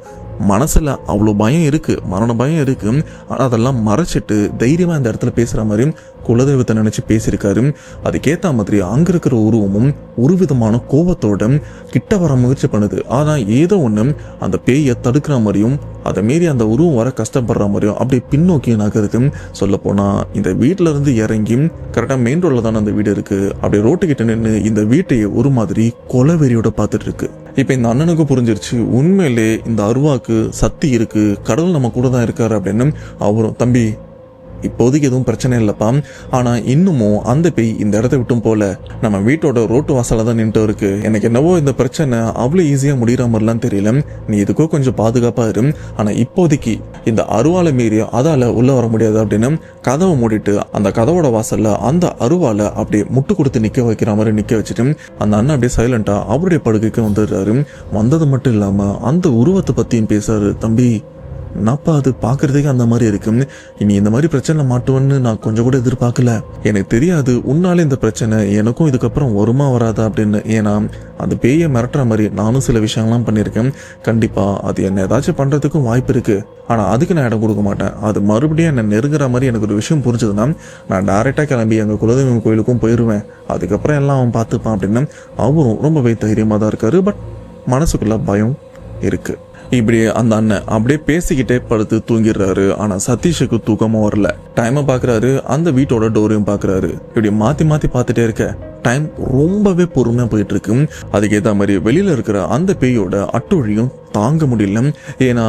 மனசுல அவ்வளோ பயம் இருக்கு, மரண பயம் இருக்கு. ஆனால் அதெல்லாம் மறைச்சிட்டு தைரியமாக இந்த இடத்துல பேசுகிற மாதிரி குலதெய்வத்தை நினச்சி பேசியிருக்காரு. அதுக்கேற்ற மாதிரி அங்கே இருக்கிற உருவமும் ஒரு விதமான கோபத்தோட கிட்ட வர முயற்சி பண்ணுது. ஆனால் ஏதோ ஒன்று அந்த பேயை தடுக்கிற மாதிரியும் அதை மீறி அந்த உருவம் வர கஷ்டப்படுற மாதிரியும் அப்படி பின்னோக்கி நகருது. சொல்ல போனா இந்த வீட்டுல இருந்து இறங்கி கரெக்டா மெயின் ரோட்ல தானே அந்த வீடு இருக்கு. அப்படி ரோட்டு கிட்ட நின்று இந்த வீட்டையே ஒரு மாதிரி கொலவெறியோட பார்த்துட்டு இருக்கு. இப்ப இந்த அண்ணனுக்கு புரிஞ்சிருச்சு, உண்மையிலே இந்த அருவாக்கு சக்தி இருக்கு, கடவுள் நம்ம கூட தான் இருக்காரு அப்படின்னு. அவரும், தம்பி இப்போதைக்கு எதுவும் பிரச்சனை இல்லைப்பா, ஆனால் இன்னமும் அந்த பேய் இந்த இடத்த விட்டும் போல நம்ம வீட்டோட ரோட்டு வாசலில் தான் நின்று இருக்கு. எனக்கு என்னவோ இந்த பிரச்சனை அவ்வளோ ஈஸியாக முடிகிற மாதிரிலாம் தெரியல, நீ இதுக்கோ கொஞ்சம் பாதுகாப்பாக இரு. ஆனால் இப்போதைக்கு இந்த அருவாலை மீறி அதால் உள்ளே வர முடியாது அப்படின்னு கதவை மூடிட்டு அந்த கதவோட வாசலில் அந்த அருவாலை அப்படியே முட்டு கொடுத்து நிற்க வைக்கிற மாதிரி நிற்க வச்சுட்டு அந்த அண்ணன் அப்படியே சைலண்டாக அவருடைய படுக்கைக்கு வந்துடுறாரு. வந்தது மட்டும் இல்லாமல் அந்த உருவத்தை பற்றியும் பேசுறாரு. தம்பி என்னப்பா அது பார்க்கறதுக்கு அந்த மாதிரி இருக்கு, இனி இந்த மாதிரி பிரச்சனை மாட்டுவேன்னு நான் கொஞ்சம் கூட எதிர்பார்க்கல, எனக்கு தெரியாது உன்னால இந்த பிரச்சனை எனக்கும் இதுக்கப்புறம் வருமா வராதா அப்படின்னு. ஏன்னா அந்த பேயை மிரட்டுற மாதிரி நானும் சில விஷயங்கள்லாம் பண்ணியிருக்கேன், கண்டிப்பா அது என்ன ஏதாச்சும் பண்றதுக்கும் வாய்ப்பு இருக்கு, ஆனா அதுக்கு நான் இடம் கொடுக்க மாட்டேன். அது மறுபடியும் என்னை நெருங்குற மாதிரி எனக்கு ஒரு விஷயம் புரிஞ்சதுன்னா நான் டைரெக்டா கிளம்பி எங்க குலதெய்வம் கோயிலுக்கும் போயிடுவேன், அதுக்கப்புறம் எல்லாம் அவன் பார்த்துப்பான் அப்படின்னு அவரும் ரொம்பவே தைரியமா தான் இருக்காரு. பட் மனசுக்குள்ள பயம் இருக்கு. இப்படி அந்த அண்ணன் அப்படியே பேசிக்கிட்டே படுத்து தூங்கிடுறாரு. ஆனா சதீஷுக்கு தூக்கமும் வரல. டைமை பாக்குறாரு, அந்த வீட்டோட டோரையும் பாக்குறாரு. இப்படி மாத்தி மாத்தி பார்த்துட்டே இருக்க டைம் ரொம்பவே பொறுமையா போயிட்டு இருக்கு. அதுக்கேற்ற மாதிரி வெளியில இருக்கிற அந்த பேயோட அட்டொழியும் தாங்க முடியல. ஏன்னா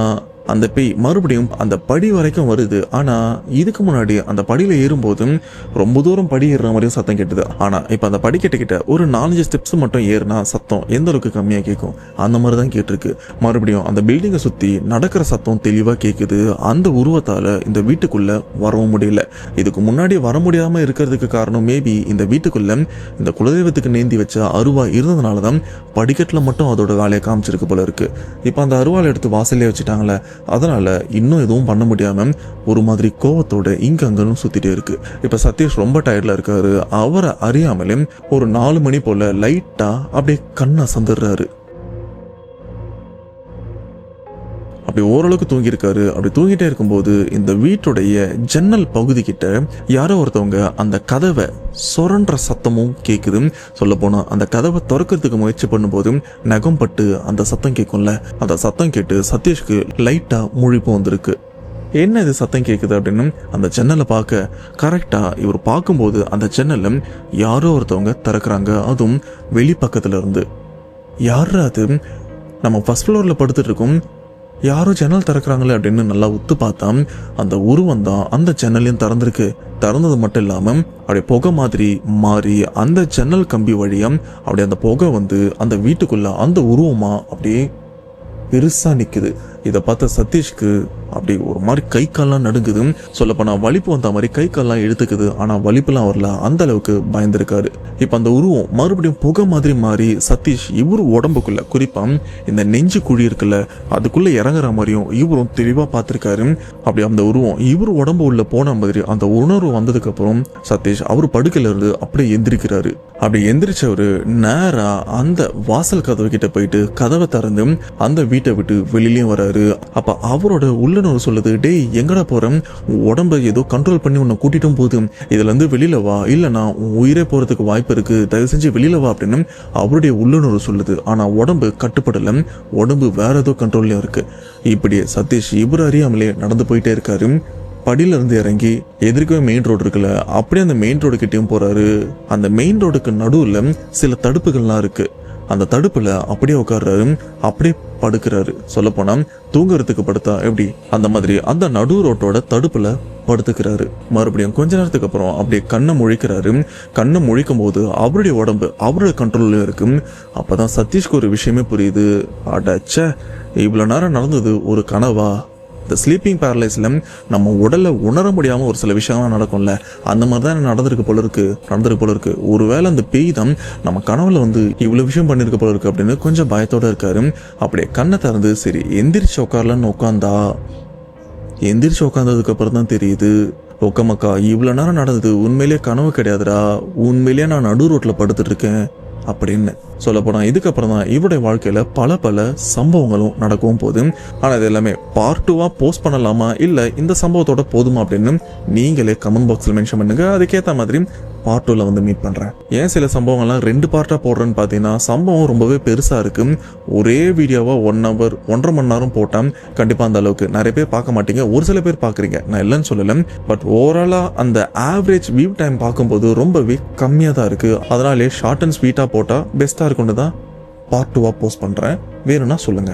அந்த பேய் மறுபடியும் அந்த படி வரைக்கும் வருது. ஆனா இதுக்கு முன்னாடி அந்த படியில ஏறும்போது ரொம்ப தூரம் படி ஏறுற மாதிரியும் சத்தம் கேட்டுது. ஆனா இப்ப அந்த படி கிட்ட ஒரு 4-5 ஸ்டெப்ஸ் மட்டும் ஏறினா சத்தம் எந்த அளவுக்கு கம்மியா கேட்கும் அந்த மாதிரி தான் கேட்டிருக்கு. மறுபடியும் அந்த பில்டிங்கை சுத்தி நடக்கிற சத்தம் தெளிவா கேக்குது. அந்த உருவத்தால இந்த வீட்டுக்குள்ள வரவும் முடியல. இதுக்கு முன்னாடி வர முடியாம இருக்கிறதுக்கு காரணம் மேபி இந்த வீட்டுக்குள்ள இந்த குலதெய்வத்துக்கு நேந்தி வச்ச அருவா இருந்ததுனாலதான் படிக்கட்டுல மட்டும் அதோட வேலையை காமிச்சிருக்கு போல இருக்கு. இப்ப அந்த அருவாலை எடுத்து வாசல்லே வச்சுட்டாங்களே, அதனால இன்னும் எதுவும் பண்ண முடியாம ஒரு மாதிரி கோவத்தோட இங்க அங்கன்னு சுத்திட்டே இருக்கு. இப்ப சதீஷ் ரொம்ப டயர்ட்ல இருக்காரு. அவரை அறியாமலே ஒரு 4 மணி போல லைட்டா அப்படியே கண்ணை சந்துடுறாரு. அப்படி ஓரளவுக்கு தூங்கியிருக்காரு. அப்படி தூங்கிட்டே இருக்கும்போது இந்த வீட்டுடைய ஜன்னல் பகுதி கிட்ட யாரோ ஒருத்தவங்க அந்த கதவை சொரன்ற சத்தமும் கேக்குது. சொல்ல போனா அந்த கதவை திறக்கிறதுக்கு முயற்சி பண்ணும்போது நகம் பட்டு அந்த சத்தம் கேட்கும்ல, அந்த சத்தம் கேட்டு சதீஷ்க்கு லைட்டா முழிப்பு வந்திருக்கு. என்ன இது சத்தம் கேட்குது அப்படின்னு அந்த ஜன்னலை பார்க்க கரெக்டா இவர் பார்க்கும்போது அந்த ஜன்னல்ல யாரோ ஒருத்தவங்க திறக்கிறாங்க. அதுவும் வெளி பக்கத்துல இருந்து. யாரு அது? நம்ம ஃபர்ஸ்ட் ஃப்ளோர்ல படுத்துட்டு இருக்கோம், யாரோ ஜன்னல் திறக்கிறாங்களே அப்படின்னு நல்லா உத்து பார்த்தா அந்த உருவம் தான் அந்த ஜன்னலையும் திறந்திருக்கு. திறந்தது மட்டும் இல்லாம அப்படியே புகை மாதிரி மாறி அந்த ஜன்னல் கம்பி வழியா அப்படியே அந்த புகை வந்து அந்த வீட்டுக்குள்ள அந்த உருவமா அப்படியே பெருசா நிக்குது. இதை பார்த்த சதீஷ்க்கு அப்படி ஒரு மாதிரி கை கால்லாம் நடுங்குது. சொல்லப்போனா வலிப்பு வந்த மாதிரி கை கால்லாம் எடுத்துக்குது. ஆனா வலிப்புலாம் வரல, அந்த அளவுக்கு பயந்துருக்காரு. இப்ப அந்த உருவம் மறுபடியும் புகை மாதிரி மாறி சதீஷ் இவரு உடம்புக்குள்ள, குறிப்பா இந்த நெஞ்சு குழி இருக்குல்ல அதுக்குள்ள இறங்குற மாதிரியும் இவரும் தெளிவா பார்த்திருக்காரு. அப்படி அந்த உருவம் இவரு உடம்பு உள்ள போன மாதிரி அந்த உணர்வு வந்ததுக்கு அப்புறம் சதீஷ் அவரு படுக்கையில இருந்து அப்படியே எந்திரிக்கிறாரு. அப்படி எந்திரிச்சவரு நேரா அந்த வாசல் கதவு கிட்ட போயிட்டு கதவை திறந்து அந்த வீட்டை விட்டு வெளியிலயும் வராரு. அப்ப அவரோட உள்ளுணர்வு சொல்லுது, டேய் எங்கடா போறேன், உடம்ப ஏதோ கண்ட்ரோல் பண்ணி உன்னை கூட்டிட்டும் போகுது, இதுல இருந்து வெளியில வா, இல்லைன்னா உயிரே போறதுக்கு வாய்ப்பு இருக்கு, தயவு செஞ்சு வெளியில வா அப்படின்னு அவருடைய உள்ளுணர்வு சொல்லுது. ஆனா உடம்பு கட்டுப்படல, உடம்பு வேற ஏதோ கண்ட்ரோல்லயும் இருக்கு. இப்படியே சதீஷ் இவரு அறியாமலே நடந்து போயிட்டே இருக்காரு. படியில இருந்து இறங்கி எதிர்க்கவே மெயின் ரோடு இருக்குல்ல, அப்படியே அந்த மெயின் ரோடு கிட்டயும் போறாரு. அந்த மெயின் ரோடுக்கு நடுவுல சில தடுப்புகள்லாம் இருக்கு. அந்த தடுப்புல அப்படியே உட்கார்றாரு, அப்படியே படுக்கிறாரு. சொல்ல போனா தூங்குறதுக்கு படுத்தா எப்படி அந்த மாதிரி அந்த நடு ரோட்டோட தடுப்புல படுத்துக்கிறாரு. மறுபடியும் கொஞ்ச நேரத்துக்கு அப்புறம் அப்படியே கண்ணை முழிக்கிறாரு. கண்ணை முழிக்கும் போது அவருடைய உடம்பு அவருடைய கண்ட்ரோல்ல இருக்கு. அப்பதான் சதீஷ்க்கு ஒரு விஷயமே புரியுது. அடச்ச, இவ்வளவு நேரம் நடந்தது ஒரு கனவா? இந்த ஸ்லீப்பிங் பேரலைஸ்ல நம்ம உடல்ல உணர முடியாம ஒரு சில விஷயங்கள்லாம் நடக்கும்ல, அந்த மாதிரி தான் நடந்திருக்கு போல இருக்கு. ஒருவேளை அந்த பேய் தான் நம்ம கனவுல வந்து இவ்வளவு விஷயம் பண்ணிருக்க போல இருக்கு அப்படின்னு கொஞ்சம் பயத்தோட இருக்காரு. அப்படியே கண்ணை திறந்து சரி எந்திரிச்சு உட்காரலன்னு எந்திரிச்சு உட்காந்ததுக்கு அப்புறம் தான் தெரியுது, ஒக்கமக்கா இவ்வளவு நேரம் நடந்தது உண்மையிலேயே கனவு கிடையாதுடா, உண்மையிலேயே நான் நடு ரோட்ல படுத்துட்டு இருக்கேன் அப்படின்னு. சொல்ல போனா இதுக்கப்புறம் தான் இவருடைய வாழ்க்கையில பல சம்பவங்களும் நடக்கவும் போகுது. ஆனா இது எல்லாமே பார்ட் 2வா போஸ்ட் பண்ணலாமா இல்ல இந்த சம்பவத்தோட போதுமா அப்படின்னு நீங்களே கமெண்ட் பாக்ஸ்ல மென்ஷன் பண்ணுங்க. அதுக்கேற்ற மாதிரி பார்ட் 2ல வந்து மீட் பண்றேன். ஏன் சில சம்பவங்கள்லாம் 2 பார்ட்டா போடுறேன்னு பாத்தீங்கன்னா சம்பவம் ரொம்பவே பெருசா இருக்கு. ஒரே வீடியோவா 1 hour 1.5 மணி நேரம் போட்டா கண்டிப்பா அந்த அளவுக்கு நிறைய பேர் பார்க்க மாட்டீங்க, ஒரு சில பேர் பாக்குறீங்க, நான் இல்லைன்னு சொல்லல. பட் ஓவராலா அந்த ஆவரேஜ் வியூ டைம் பார்க்கும்போது ரொம்பவே கம்மியா தான் இருக்கு. அதனாலே ஷார்ட் அண்ட் ஸ்வீட்டா போட்டா பெஸ்டா இருக்குன்னு தான் பார்ட் 2வா போஸ்ட் பண்றேன். வேணும்னா சொல்லுங்க.